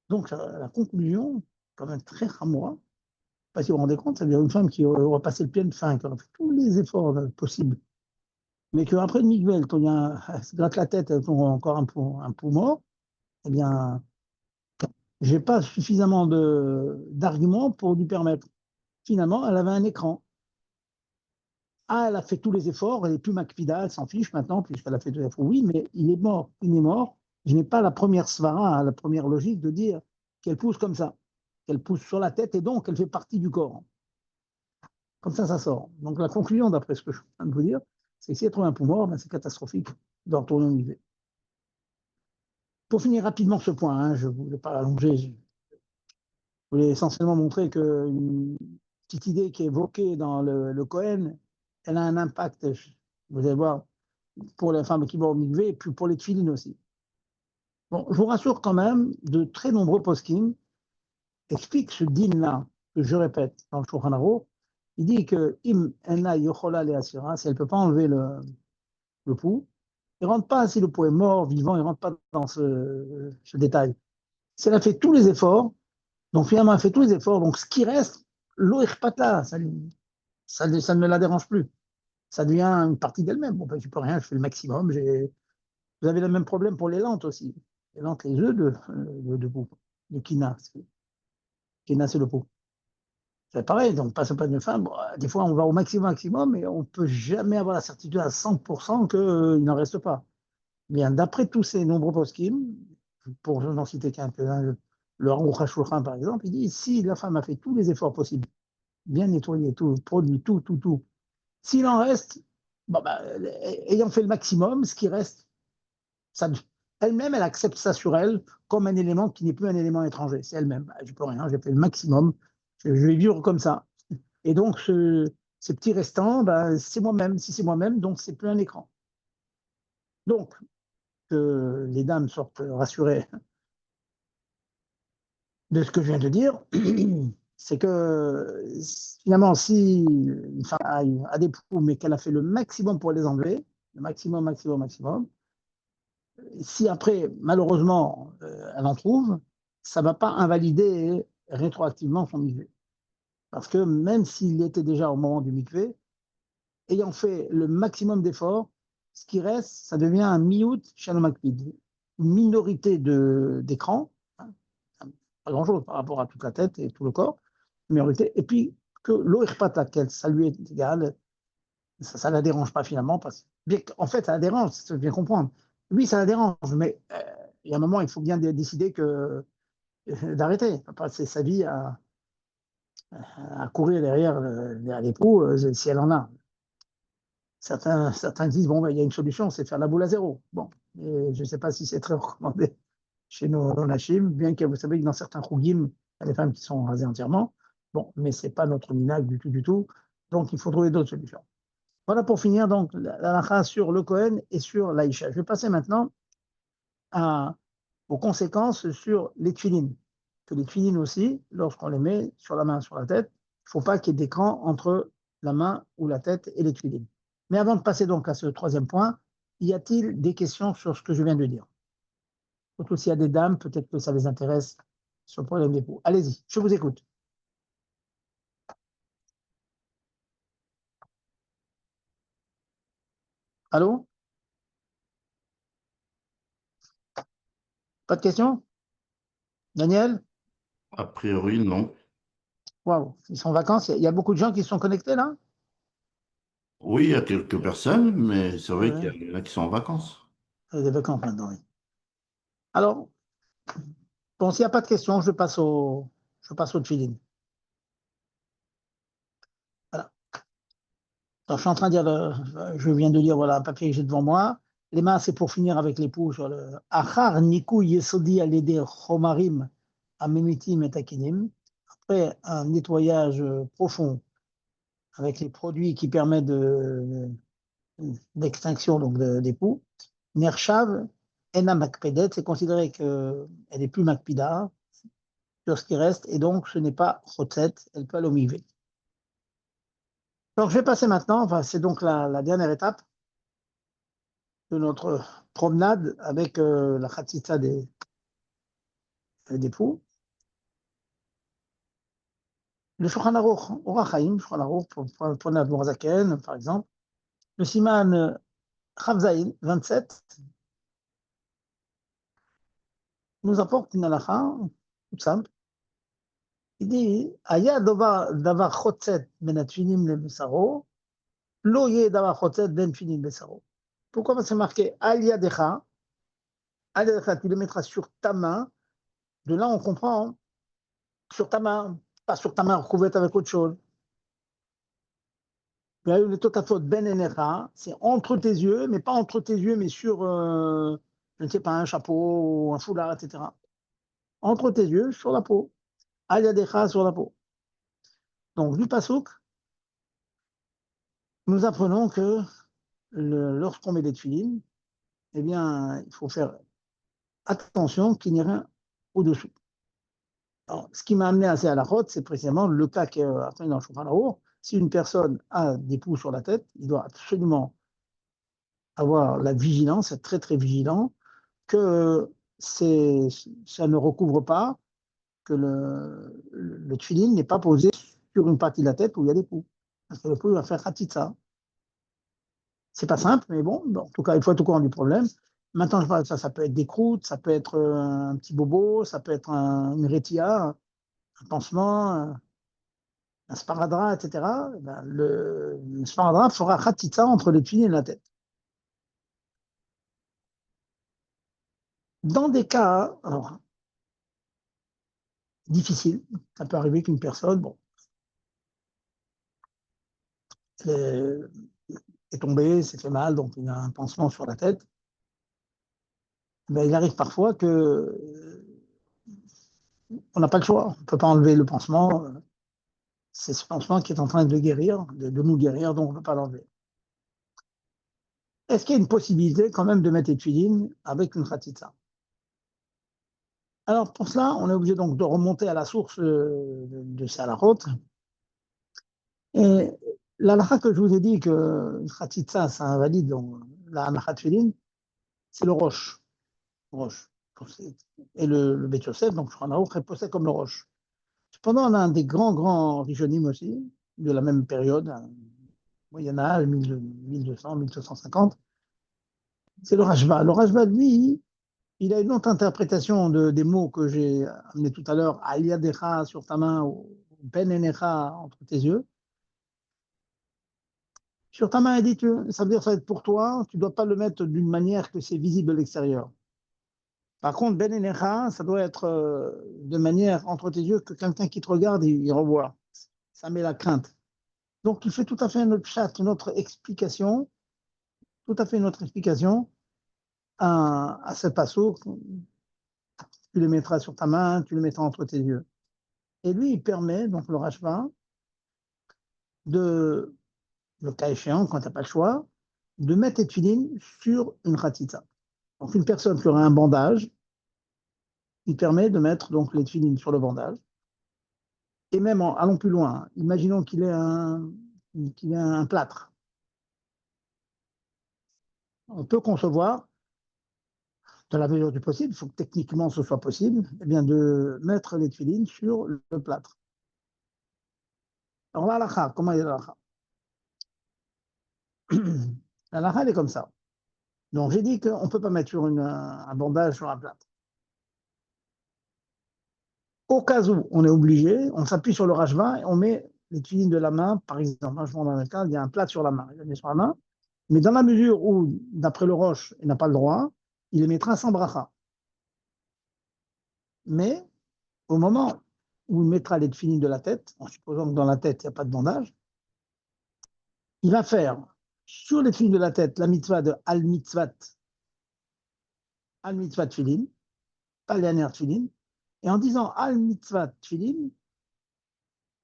Donc la conclusion, quand même très ramois. Parce que vous vous rendez compte, ça veut dire une femme qui aurait passé le pied de faim, qui aurait fait tous les efforts possibles, mais qu'après le mikvé, elle se gratte la tête, elle tombe encore un pou mort, eh bien, j'ai pas suffisamment d'arguments pour lui permettre. Finalement, elle avait un écran. Ah, elle a fait tous les efforts, elle est plus Macpida, elle s'en fiche maintenant, puisqu'elle a fait tous les efforts. Oui, mais il est mort, il est mort. Je n'ai pas la première svara, la première logique de dire qu'elle pousse comme ça, qu'elle pousse sur la tête et donc elle fait partie du corps. Comme ça sort. Donc la conclusion, d'après ce que je viens de vous dire, c'est que si elle trouve un pou mort, ben, c'est catastrophique de retourner au musée. Pour finir rapidement ce point, hein, je ne voulais pas allonger, je voulais essentiellement montrer qu'une petite idée qui est évoquée dans le Cohen, elle a un impact, vous allez voir, pour les femmes qui vont au mikvé et puis pour les tefilines aussi. Bon, je vous rassure quand même, de très nombreux poskim expliquent ce din-là, que je répète dans le Shulchan Aruch. Il dit que im enna yochola leasira, si elle ne peut pas enlever le pouls, il ne rentre pas, si le pouls est mort, vivant, il ne rentre pas dans ce détail. Si elle a fait tous les efforts, donc finalement elle fait tous les efforts, donc ce qui reste, l'eau là, ça ne la dérange plus. Ça devient une partie d'elle-même. Bon, ben, je ne peux rien, je fais le maximum. Vous avez le même problème pour les lentes aussi. Les lentes, les œufs de pou, de quina. Quina, c'est le pou. C'est pareil, donc pas pas de femme. Bon, des fois, on va au maximum, mais on ne peut jamais avoir la certitude à 100% qu'il n'en reste pas. Bien, d'après tous ces nombreux poskim, pour n'en citer qu'un peu, hein, le Aruch HaShulchan, par exemple, il dit si la femme a fait tous les efforts possibles, bien nettoyer tout, produit tout, s'il en reste, bon, bah, ayant fait le maximum, ce qui reste, ça, elle-même, elle accepte ça sur elle comme un élément qui n'est plus un élément étranger. C'est elle-même. Bah, je peux rien, j'ai fait le maximum, je vais vivre comme ça. Et donc, ces petits restants, bah, c'est moi-même. Si c'est moi-même, donc c'est plus un écran. Donc, que les dames sortent rassurées de ce que je viens de dire, c'est que finalement, si une femme a des poux, mais qu'elle a fait le maximum pour les enlever, le maximum, si après, malheureusement, elle en trouve, ça ne va pas invalider rétroactivement son mikvé. Parce que même s'il était déjà au moment du mikvé, ayant fait le maximum d'efforts, ce qui reste, ça devient un miout shalomakpid, une minorité d'écran, hein, pas grand-chose par rapport à toute la tête et tout le corps, une minorité, et puis que l'eau laquelle ça lui est égal, ça ne la dérange pas finalement, parce bien qu'en fait, ça la dérange, ça bien comprendre. Oui, ça la dérange, mais il y a un moment, il faut bien décider que d'arrêter, pas passer sa vie à courir derrière l'époux si elle en a. Certains disent, bon, ben, il y a une solution, c'est de faire la boule à zéro. Bon, et je ne sais pas si c'est très recommandé chez nos Nashim, bien que vous savez que dans certains Chougim, il y a des femmes qui sont rasées entièrement. Bon, mais ce n'est pas notre minag du tout. Donc, il faut trouver d'autres solutions. Voilà pour finir donc la halakha sur le Cohen et sur l'Aïcha. Je vais passer maintenant aux conséquences sur les tefilines. Que les tefilines aussi, lorsqu'on les met sur la main, sur la tête, il ne faut pas qu'il y ait d'écran entre la main ou la tête et les tefilines. Mais avant de passer donc à ce troisième point, y a-t-il des questions sur ce que je viens de dire? Surtout s'il y a des dames, peut-être que ça les intéresse sur le problème des peaux. Allez-y, je vous écoute. Allô? Pas de questions? Daniel? A priori, non. Waouh, ils sont en vacances. Il y a beaucoup de gens qui sont connectés là? Oui, il y a quelques personnes, mais c'est vrai Ouais, qu'il y en a qui sont en vacances. il y a des vacances maintenant, oui. Alors, bon, s'il n'y a pas de questions, je passe au feeling. Voilà. Alors, je suis en train de dire, je viens de lire, voilà, un papier que j'ai devant moi. Les mains, c'est pour finir avec l'époux sur le Achar Niku Yesodi Alede Chomarim Amemitim et Takinim. Après un nettoyage profond avec les produits qui permettent d'extinction donc des poux, Nershav Ena Makpedet, c'est considéré qu'elle est plus Makpida sur ce qui reste, et donc ce n'est pas Chotzet, elle peut aller au mikvé. Donc je vais passer maintenant, enfin, c'est donc la dernière étape de notre promenade avec la Khatsitsa des poux. Le Shulchan Aruch, Orach Chaim, Shulchan Aruch, pour l'Admor Zaken, par exemple, le Siman Chav Zayin, 27, nous apporte une halakha toute simple. Il dit Aya davar chotzet ben atfilim le besaro, lo ye davar chotzet ben filim besaro. Pourquoi? Parce que c'est marqué Al yadecha, tu le mettras sur ta main. De là, on comprend sur ta main, pas sur ta main recouverte avec autre chose. Il y a eu le totafot ben enecha, c'est entre tes yeux, mais pas entre tes yeux, mais sur, je ne sais pas, un chapeau ou un foulard, etc. Entre tes yeux, sur la peau. Al yadecha, sur la peau. Donc, du pasouk, nous apprenons que lorsqu'on met des tefilines, eh bien, il faut faire attention qu'il n'y ait rien au-dessous. Alors, ce qui m'a amené à ces halakhot, c'est précisément le cas qui est appelé dans le Shulchan Aruch. Si une personne a des poux sur la tête, il doit absolument avoir la vigilance, être très très vigilant, que ça ne recouvre pas, que le tefilin n'est pas posé sur une partie de la tête où il y a des poux. Parce que le pou va faire khatitsa. C'est pas simple, mais bon, en tout cas, il faut être au courant du problème. Maintenant, je parle de ça, ça peut être des croûtes, ça peut être un petit bobo, ça peut être une rétia, un pansement, un sparadrap, etc. Ben, le sparadrap fera khatitsa entre les tuyaux et la tête. Dans des cas alors, difficiles, ça peut arriver qu'une personne, bon, est tombée, s'est fait mal, donc il a un pansement sur la tête. Ben, il arrive parfois que on n'a pas le choix, on ne peut pas enlever le pansement. C'est ce pansement qui est en train de guérir, de nous guérir, donc on ne peut pas l'enlever. Est-ce qu'il y a une possibilité quand même de mettre les tuilines avec une khatitsa? Alors pour cela, on est obligé donc de remonter à la source de Salahot. Et l'alakha que je vous ai dit que une khatitsa, ça invalide donc, la halakha tuilin, c'est le roche. Roche. Et le Bet Yosef, donc Shulchan Aruch, est posé comme le roche. Cependant, on a un des grands rishonim aussi, de la même période, Moyen Âge, 1200, 1250, c'est le Rashba. Le Rashba, lui, il a une autre interprétation des mots que j'ai amenés tout à l'heure, Aliadecha sur ta main, ou Ben Enecha entre tes yeux. Sur ta main, il dit, ça veut dire que ça va être pour toi, tu ne dois pas le mettre d'une manière que c'est visible de l'extérieur. Par contre, Ben Enecha, ça doit être de manière entre tes yeux que quelqu'un qui te regarde, il revoit. Ça met la crainte. Donc, il fait tout à fait notre chat, notre explication, tout à fait notre explication à ce passo. Tu le mettras sur ta main, tu le mettras entre tes yeux. Et lui, il permet, donc le Rashba, de, le cas échéant, quand tu n'as pas le choix, de mettre tes tuilines sur une khatitsa. Donc une personne qui aurait un bandage, il permet de mettre donc les tuilines sur le bandage. Et même, allons plus loin, imaginons qu'il ait un plâtre. On peut concevoir, dans la mesure du possible, il faut que techniquement ce soit possible, eh bien de mettre les tuilines sur le plâtre. Alors l'halakha, comment est l'halakha? L'halakha, elle est comme ça. Donc j'ai dit qu'on ne peut pas mettre sur un bandage sur un plâtre. Au cas où on est obligé, on s'appuie sur le rashba et on met les tuilines de la main, par exemple, je prends dans le cas, il y a un plâtre sur la main, il le met sur la main, mais dans la mesure où, d'après le roche, il n'a pas le droit, il les mettra sans bracha. Mais au moment où il mettra les tuilines de la tête, en supposant que dans la tête, il n'y a pas de bandage, il va faire sur les tuilines de la tête la mitzvah de al-mitzvat tfilin, pas les dernières tfilin, et en disant al-mitzvat tfilin,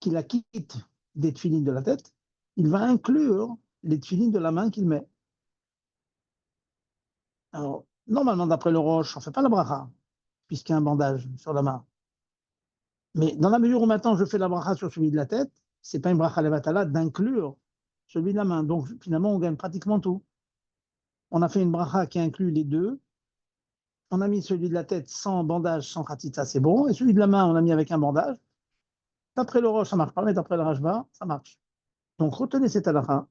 qu'il acquitte des tfilines de la tête, il va inclure les tfilines de la main qu'il met. Alors, normalement, d'après le roche, on ne fait pas la bracha, puisqu'il y a un bandage sur la main. Mais dans la mesure où maintenant je fais la bracha sur celui de la tête, ce n'est pas une bracha levatala d'inclure celui de la main. Donc finalement, on gagne pratiquement tout. On a fait une bracha qui inclut les deux. On a mis celui de la tête sans bandage, sans khatitsa, c'est bon. Et celui de la main, on a mis avec un bandage. D'après le Rosh, ça marche pas, mais d'après le Rashba, ça marche. Donc, retenez cette halakha.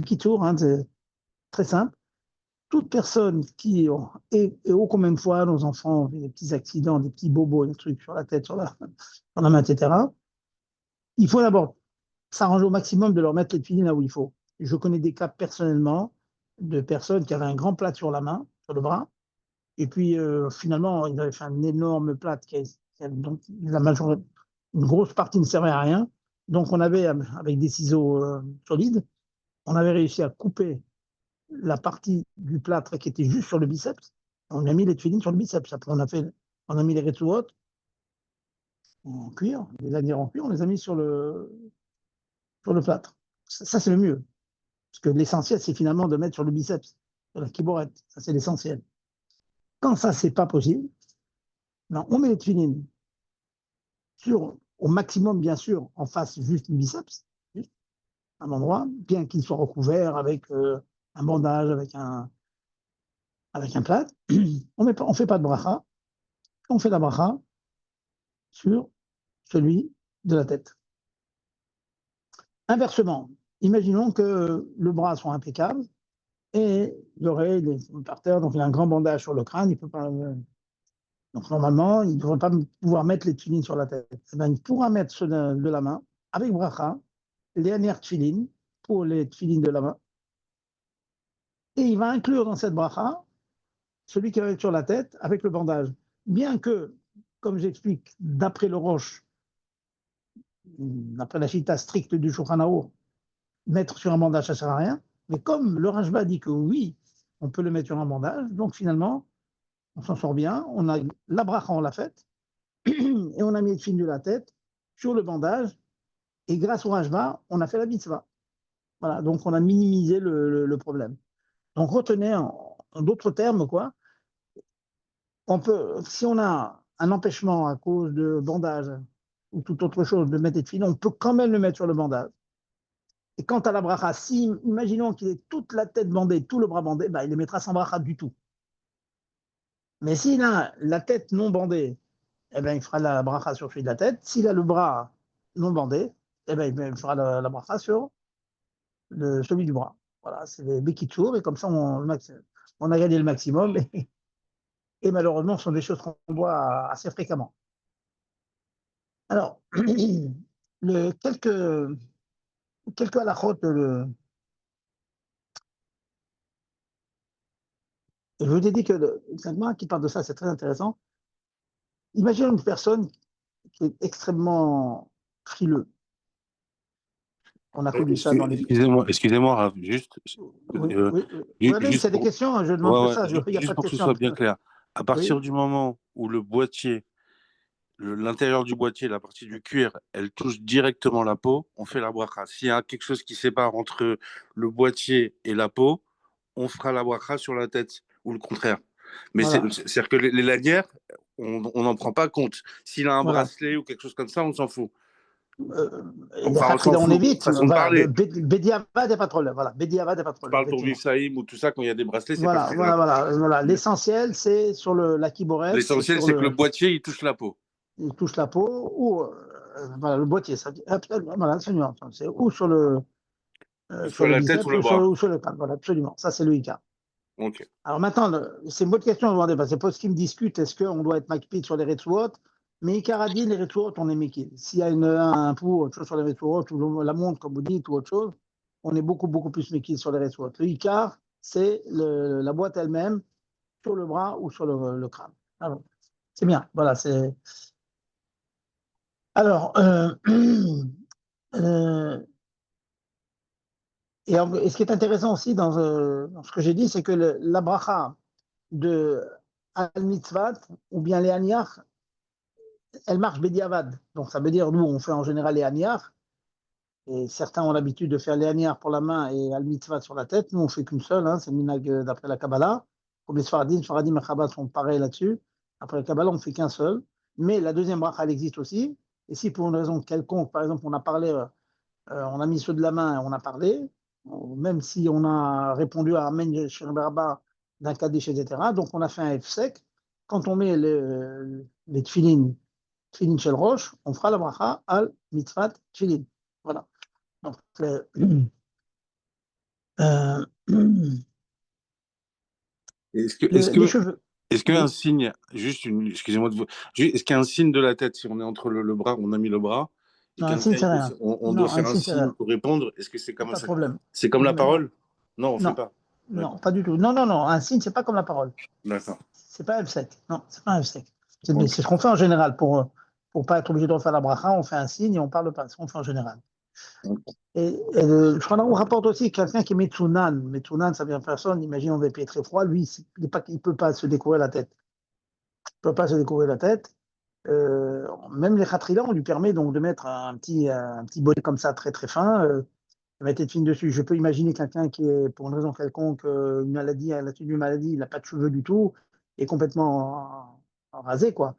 Kitour, hein, c'est très simple. Toute personne qui, et ô combien de fois nos enfants ont fait des petits accidents, des petits bobos, des trucs sur la tête, sur la main, etc., il faut d'abord s'arranger au maximum de leur mettre les filines là où il faut. Je connais des cas personnellement de personnes qui avaient un grand plâtre sur la main, sur le bras, et puis finalement, ils avaient fait un énorme plâtre donc une grosse partie ne servait à rien. Donc on avait, avec des ciseaux solides, on avait réussi à couper la partie du plâtre qui était juste sur le biceps. On a mis les filines sur le biceps. Après, on a mis les retsouot en cuir, les lanières en cuir, on les a mis sur le plâtre. Ça c'est le mieux. Parce que l'essentiel, c'est finalement de mettre sur le biceps, sur la kiborette. Ça, c'est l'essentiel. Quand ça, c'est pas possible, ben, on met les filines au maximum, bien sûr, en face juste du biceps, juste un endroit, bien qu'il soit recouvert avec un bandage, avec un plâtre. On fait pas de bracha, on fait la bracha sur celui de la tête. Inversement, imaginons que le bras soit impeccable et l'oreille est par terre, donc il a un grand bandage sur le crâne, il peut pas. Donc normalement, il ne devrait pas pouvoir mettre les tefilines sur la tête. Eh bien, il pourra mettre ceux de la main avec bracha, les dernières tefilines pour les tefilines de la main, et il va inclure dans cette bracha celui qui va être sur la tête avec le bandage. Bien que, comme j'explique, d'après le Roche, d'après la chita stricte du Shulchan Arour, mettre sur un bandage, ça ne sert à rien. Mais comme le Rashba dit que oui, on peut le mettre sur un bandage, donc finalement, on s'en sort bien. On a la bracha, on l'a faite, et on a mis le film de la tête sur le bandage, et grâce au Rashba, on a fait la mitzvah. Voilà, donc on a minimisé le problème. Donc retenez en d'autres termes, quoi, on peut, si on a un empêchement à cause de bandage ou toute autre chose de mettre des filets, on peut quand même le mettre sur le bandage. Et quant à la bracha, si, imaginons qu'il ait toute la tête bandée, tout le bras bandé, bah, il les mettra sans bracha du tout. Mais s'il a la tête non bandée, eh ben, il fera la bracha sur celui de la tête. S'il a le bras non bandé, eh ben, il fera la bracha sur celui du bras. Voilà, c'est les bekitsour, et comme ça, on a gagné le maximum. Et malheureusement, ce sont des choses qu'on voit assez fréquemment. Alors, quelques halakhot, je vous ai dit que le qui parle de ça, c'est très intéressant. Imaginez une personne qui est extrêmement frileux. On a connu ça dans les. Excusez-moi, Rav, juste, Oui, euh, oui, oui. Oui, juste c'est des pour, questions, je demande que ouais, ouais, ça, il n'y a pas juste de pour que ce questions soit bien après. clair. À partir Oui, du moment où le boîtier, l'intérieur du boîtier, la partie du cuir, elle touche directement la peau, on fait la bracha. S'il y a quelque chose qui sépare entre le boîtier et la peau, on fera la bracha sur la tête, ou le contraire. Mais voilà, c'est-à-dire que les lanières, on n'en prend pas compte. S'il a un voilà. bracelet ou quelque chose comme ça, on s'en fout. Et les Enfin, on s'en Hakida, on fout, évite. façon de Voilà, parler. Bediavad, il n'y a pas de problème. Voilà, Bediavad, il n'y a pas de Je problème, parle pour effectivement. Vivsaïm ou tout ça, quand il y a des bracelets, c'est pas Voilà, très voilà, grave. voilà. L'essentiel, c'est sur la kiborette, c'est L'essentiel, sur c'est que le boîtier, il touche la peau. il touche la peau, ou voilà, le boîtier, ça, voilà, c'est nuance. C'est ou sur Soit le la tête biceps ou le bras. ou sur le crâne. Voilà, absolument. Ça, c'est le Ika. Ok. Alors maintenant, c'est une bonne question à demander, parce que c'est pas ce qui me discute, est-ce qu'on doit être makpid sur les Retsuot? Mais Icaradine, les Retsuot, on est makpid. S'il y a un pou, autre chose sur les Retsuot, ou la montre, comme vous dites, ou autre chose, on est beaucoup, beaucoup plus makpid sur les Retsuot. Le Icar, c'est la boîte elle-même, sur le bras ou sur le crâne. Alors, c'est bien, voilà, c'est. Alors, euh, et ce qui est intéressant aussi dans ce que j'ai dit, c'est que la bracha de Al-Mitzvat ou bien les Aniach, elle marche Bediavad. Donc ça veut dire, nous, on fait en général les Aniach, et certains ont l'habitude de faire les Aniach pour la main et Al-Mitzvat sur la tête. Nous, on fait qu'une seule, hein, c'est le minhag d'après la Kabbalah. Comme les Sfaradim et Chabad sont pareils là-dessus. Après la Kabbalah, on ne fait qu'un seul. Mais la deuxième bracha, elle existe aussi. Et si pour une raison quelconque, par exemple, on a parlé, on a mis ceux de la main et on a parlé, même si on a répondu à Amen Shirberba d'un Kaddish, etc. Donc on a fait un F sec. Quand on met les tefilines Tfilin Shel Rosh, on fera la bracha al mitzvat Tfilin. Voilà. Donc, euh, Est-ce que, les cheveux. est-ce qu'un Oui. signe, juste une, excusez-moi de vous, est-ce qu'il y a un signe de la tête, si on est entre le bras, on a mis le bras, et Non, un signe, quelqu'un, c'est rien. on doit Non, un faire un signe, c'est signe rien. pour répondre, est-ce que c'est comme Pas de ça? problème. C'est comme la Non, parole? Non, on ne fait non, pas. non, D'accord. pas du tout. Non, non, non. Un signe, c'est pas comme la parole. D'accord. C'est pas F7. Non, c'est pas un F7. C'est Ok. ce qu'on fait en général. Pour pas être obligé de refaire la bracha, on fait un signe et on parle pas. C'est ce qu'on fait en général. Je crois qu'on rapporte aussi quelqu'un qui est Metsunan. Metsunan, ça vient de personne. Imagine, on a des pieds très froids. Lui, il ne peut pas se découvrir la tête. Il peut pas se découvrir la tête. Même les khatrila, on lui permet donc de mettre un petit bonnet comme ça, très très fin, de mettre une fine dessus. Je peux imaginer quelqu'un qui est, pour une raison quelconque, une maladie, à la suite d'une maladie, il n'a pas de cheveux du tout, et complètement rasé, quoi.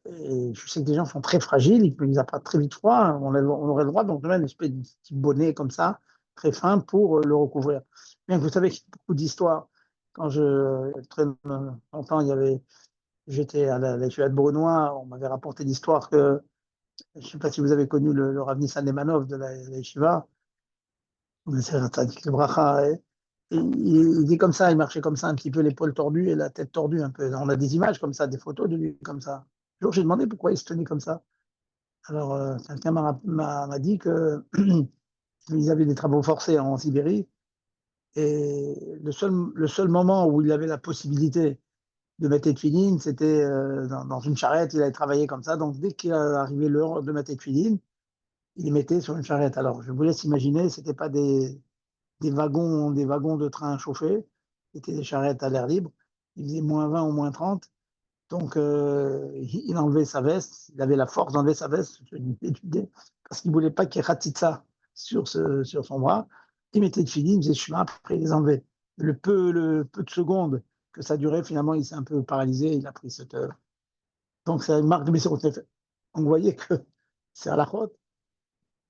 Et je sais que des gens sont très fragiles, ils n'ont très vite froid. On aurait le droit donc de mettre une espèce de petit bonnet comme ça, très fin, pour le recouvrir. Bien que vous savez qu'il y a beaucoup d'histoires. Quand très longtemps, j'étais à la yeshiva de Brunois, on m'avait rapporté l'histoire que, je ne sais pas si vous avez connu le Rav Nissan Lemanov de la yeshiva, c'est un tzaddik le bracha, il dit comme ça, il marchait comme ça, un petit peu l'épaule tordue et la tête tordue un peu. On a des images comme ça, des photos de lui comme ça. Un jour, j'ai demandé pourquoi il se tenait comme ça. Alors, quelqu'un m'a dit que ils avaient des travaux forcés en Sibérie et le seul moment où il avait la possibilité de mettre les tuilines, c'était dans une charrette, il avait travaillé comme ça. Donc, dès qu'il arrivait l'heure de mettre les tuilines, il les mettait sur une charrette. Alors, je vous laisse imaginer, c'était pas des wagons de train chauffés, c'était des charrettes à l'air libre. Il faisait -20 ou -30. Donc, il enlevait sa veste, il avait la force d'enlever sa veste, parce qu'il ne voulait pas qu'il y ait Khatitsa sur son bras. Il mettait de fili, il faisait chemin, après il les enlevait. Le peu de secondes que ça durait, finalement, il s'est un peu paralysé, il a pris cette heure. Donc, c'est une marque de Messirut Nefesh. Donc, vous voyez que c'est à la route.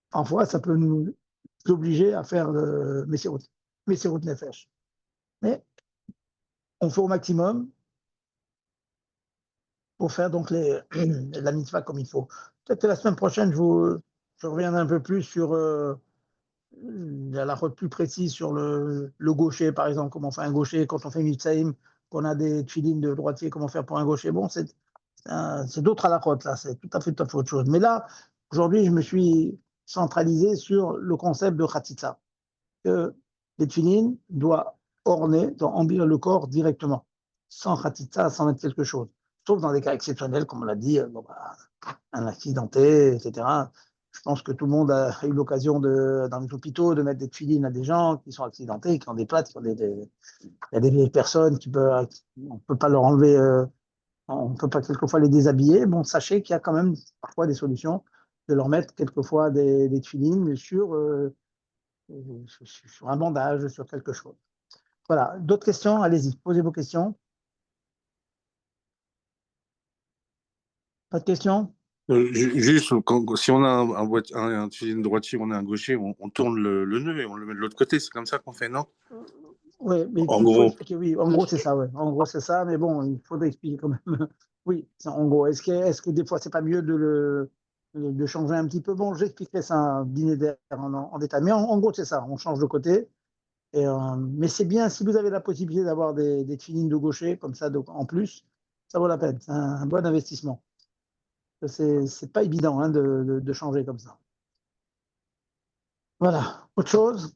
Parfois, ça peut nous obliger à faire le Messirut Nefesh. Mais on fait au maximum pour faire donc la mitzvah comme il faut. Peut-être que la semaine prochaine, je reviendrai un peu plus sur la route plus précise sur le gaucher, par exemple, comment faire un gaucher quand on fait mitzvahim, qu'on a des tfilines de droitier, comment faire pour un gaucher. Bon, c'est d'autres à la route, là, c'est tout à fait autre chose. Mais là, aujourd'hui, je me suis centralisé sur le concept de khatitsa, que les tfilines doivent doivent embellir le corps directement, sans khatitsa, sans mettre quelque chose. Sauf dans des cas exceptionnels, comme on l'a dit, bon, bah, un accidenté, etc. Je pense que tout le monde a eu l'occasion dans les hôpitaux de mettre des tuilines à des gens qui sont accidentés, qui ont des plates, il y a des personnes on ne peut pas leur enlever, on ne peut pas quelquefois les déshabiller. Bon, sachez qu'il y a quand même parfois des solutions de leur mettre quelquefois des tuilines sur un bandage, sur quelque chose. Voilà. D'autres questions? Allez-y, posez vos questions. Pas de questions? Juste, si on a un tuile droitier, on a un gaucher, on tourne le nœud et on le met de l'autre côté. C'est comme ça qu'on fait, non? Oui, mais En il faut gros. expliquer, oui. En gros, c'est ça, ouais. En gros, c'est ça, mais bon, il faudrait expliquer quand même. Oui, en gros. Est-ce que des fois, c'est pas mieux de changer un petit peu? Bon, j'expliquerai ça dîner en détail. Mais en gros, c'est ça. On change de côté. Mais c'est bien, si vous avez la possibilité d'avoir des filines de gaucher, comme ça, en plus, ça vaut la peine. C'est un bon investissement. C'est pas évident hein, de changer comme ça. Voilà. Autre chose?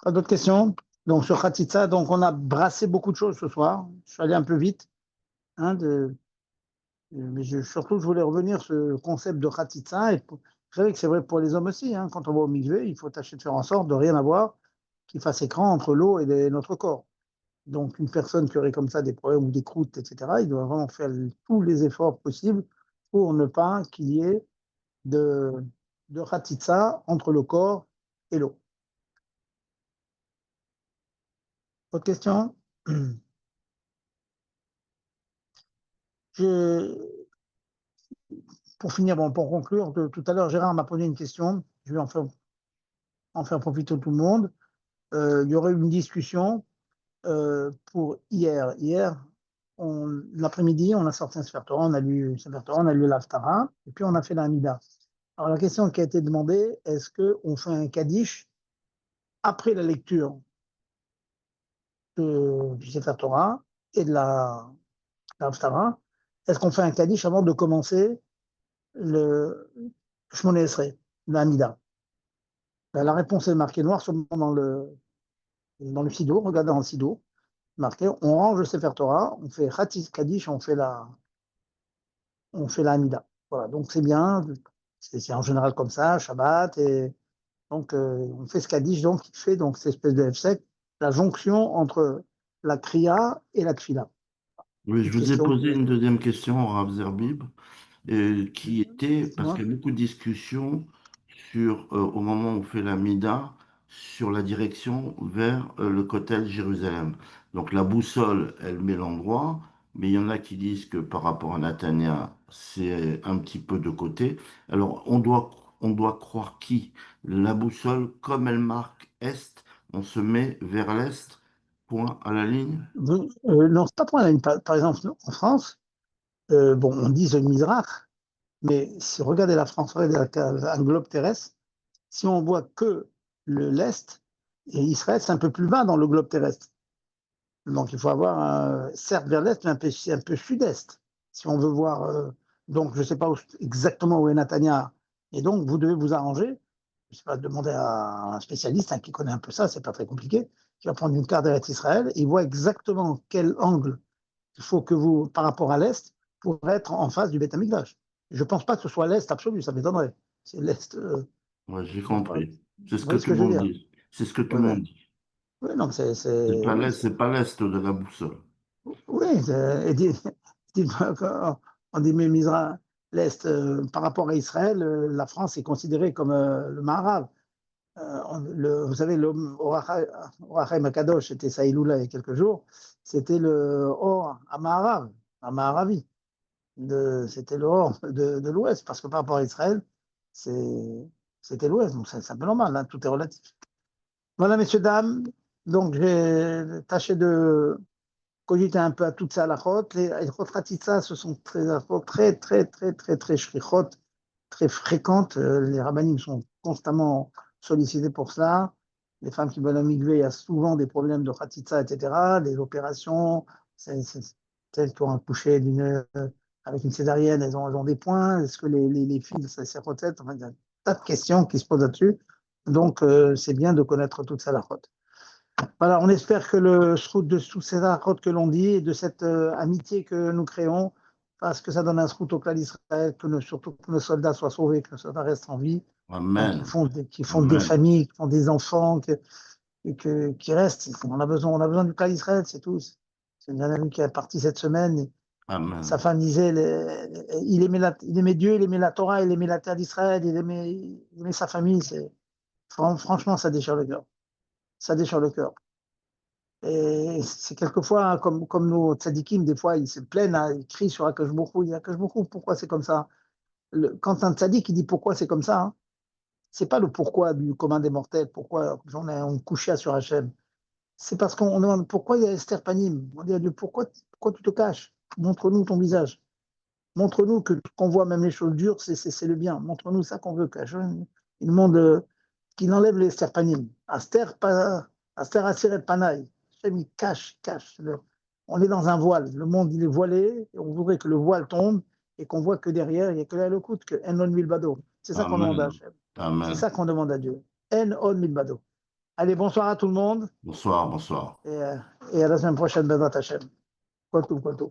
Pas d'autres questions? Donc, sur Khatitsa, donc on a brassé beaucoup de choses ce soir. Je suis allé un peu vite. Hein, mais surtout, je voulais revenir sur ce concept de Khatitsa. Vous savez que c'est vrai pour les hommes aussi. Hein, quand on va au mikvé, il faut tâcher de faire en sorte de rien avoir qui fasse écran entre l'eau et notre corps. Donc, une personne qui aurait comme ça des problèmes ou des croûtes, etc., il doit vraiment faire tous les efforts possibles pour ne pas qu'il y ait de Khatitsa entre le corps et l'eau. Autre question? Je, pour finir, bon, pour conclure, tout à l'heure, Gérard m'a posé une question. Je vais en faire profiter tout le monde. Il y aurait une discussion pour hier. Hier, l'après-midi, on a sorti un Sefer Torah, on a lu Sefer Torah, on a lu l'Haftara, et puis on a fait la Hamida. Alors la question qui a été demandée, est-ce qu'on fait un Kaddish après la lecture du Sefer Torah et de la Haftara? Est-ce qu'on fait un Kaddish avant de commencer le Shmoneh Esrei, la Hamida? La réponse est marquée noir sur dans le Sido, regardez dans le Sido, marqué, on range le Sefer Torah, on fait Khatis Kaddish, on fait la Hamida. Voilà, donc c'est bien, c'est en général comme ça, Shabbat, et donc on fait ce Kaddish, donc qui fait donc cette espèce de Hefsek, la jonction entre la Kriya et la Tfila. Oui, je Une vous ai question posé qui, une deuxième question, Rav Zerbib, qui était, parce moi, qu'il y a beaucoup de discussions sur, au moment où on fait la Mida, sur la direction vers le Kotel Jérusalem. Donc la boussole, elle met l'endroit, mais il y en a qui disent que par rapport à Natania, c'est un petit peu de côté. Alors on doit croire qui? La boussole, comme elle marque Est, on se met vers l'Est, point à la ligne? non, c'est pas pour la, par exemple, en France, bon, on dit le Mizrach, mais si vous regardez la France, regardez un globe terrestre, si on voit que l'Est, et Israël, c'est un peu plus bas dans le globe terrestre. Donc il faut avoir, certes vers l'Est, mais un peu sud-est, si on veut voir. Donc je ne sais pas exactement où est Natania. Et donc vous devez vous arranger. Je ne sais pas, demander à un spécialiste qui connaît un peu ça, c'est pas très compliqué. Qui va prendre une carte d'Eretz Israël, il voit exactement quel angle il faut que vous, par rapport à l'Est, pour être en face du Beth Amikdash. Je ne pense pas que ce soit l'Est absolu, ça m'étonnerait. C'est l'Est. Ouais, j'ai Voilà. compris. C'est ce Vous que voyez ce tout le que je veux monde dire? dit. C'est ce que tout Oui, le oui. monde dit. Oui, non, C'est oui, c'est pas l'est de la boussole. oui, et on dit mais l'Est, par rapport à Israël, la France est considérée comme le Maharab. Vous savez, le Orachaim Akadosh, c'était Saïloula il y a quelques jours, c'était le Or à Maharav, à Maharavi. C'était le Or de l'Ouest, parce que par rapport à Israël, c'était l'Ouest, donc c'est un peu normal, hein, tout est relatif. Voilà, messieurs, dames, donc j'ai tâché de cogiter un peu à toutes ces halachot. Les halachot Khatitsa, ce sont très, très, très, très, très, très shrichot, très fréquentes. Les rabbinim sont constamment sollicités pour cela. Les femmes qui veulent un mikvé, il y a souvent des problèmes de Khatitsa, etc. Des opérations, celles qui ont accouché avec une césarienne, elles ont des points. Est-ce que les filles, ça c'est recette? Enfin, il y a un tas de questions qui se posent là-dessus. Donc, c'est bien de connaître toutes ces halachot. Voilà, on espère que le srout de tous ces accords que l'on dit et de cette amitié que nous créons fasse que ça donne un srout au clan d'Israël, surtout que nos soldats soient sauvés, que nos soldats restent en vie, hein, Amen. qui font des Amen. familles, qui font des enfants, qui restent. On a besoin du clan d'Israël, c'est tout. C'est un ami qui est parti cette semaine. Sa Amen. femme disait, il aimait Dieu, il aimait la Torah, il aimait la terre d'Israël, il aimait sa famille. Franchement, ça déchire le cœur. Ça déchire le cœur. Et c'est quelquefois, hein, comme nos tzadikim, des fois, ils se plaignent, hein, ils crient sur Akash Bokhu, ils disent Akash Bokhu, pourquoi c'est comme ça? Quand un tzadik, il dit pourquoi c'est comme ça, hein, c'est pas le pourquoi du commun des mortels, pourquoi on couchait sur Hachem. C'est parce qu'on demande pourquoi il y a Esther Panim. On dit à Dieu, pourquoi tu te caches? Montre-nous ton visage. Montre-nous qu'on voit même les choses dures, c'est le bien. Montre-nous ça qu'on veut. Il demande qu'il enlève les Esther Panim. Aster Asiret Panaï. Hachem, il cache. On est dans un voile. Le monde, il est voilé. Et on voudrait que le voile tombe et qu'on voit que derrière, il n'y a que la Elokut, que En On Milbado. C'est ça qu'on demande à Amen. Hachem. C'est Amen. ça qu'on demande à Dieu. En On Milbado. Allez, bonsoir à tout le monde Bonsoir, bonsoir. et, et à la semaine prochaine, Bezrat Hachem. Quoi tout.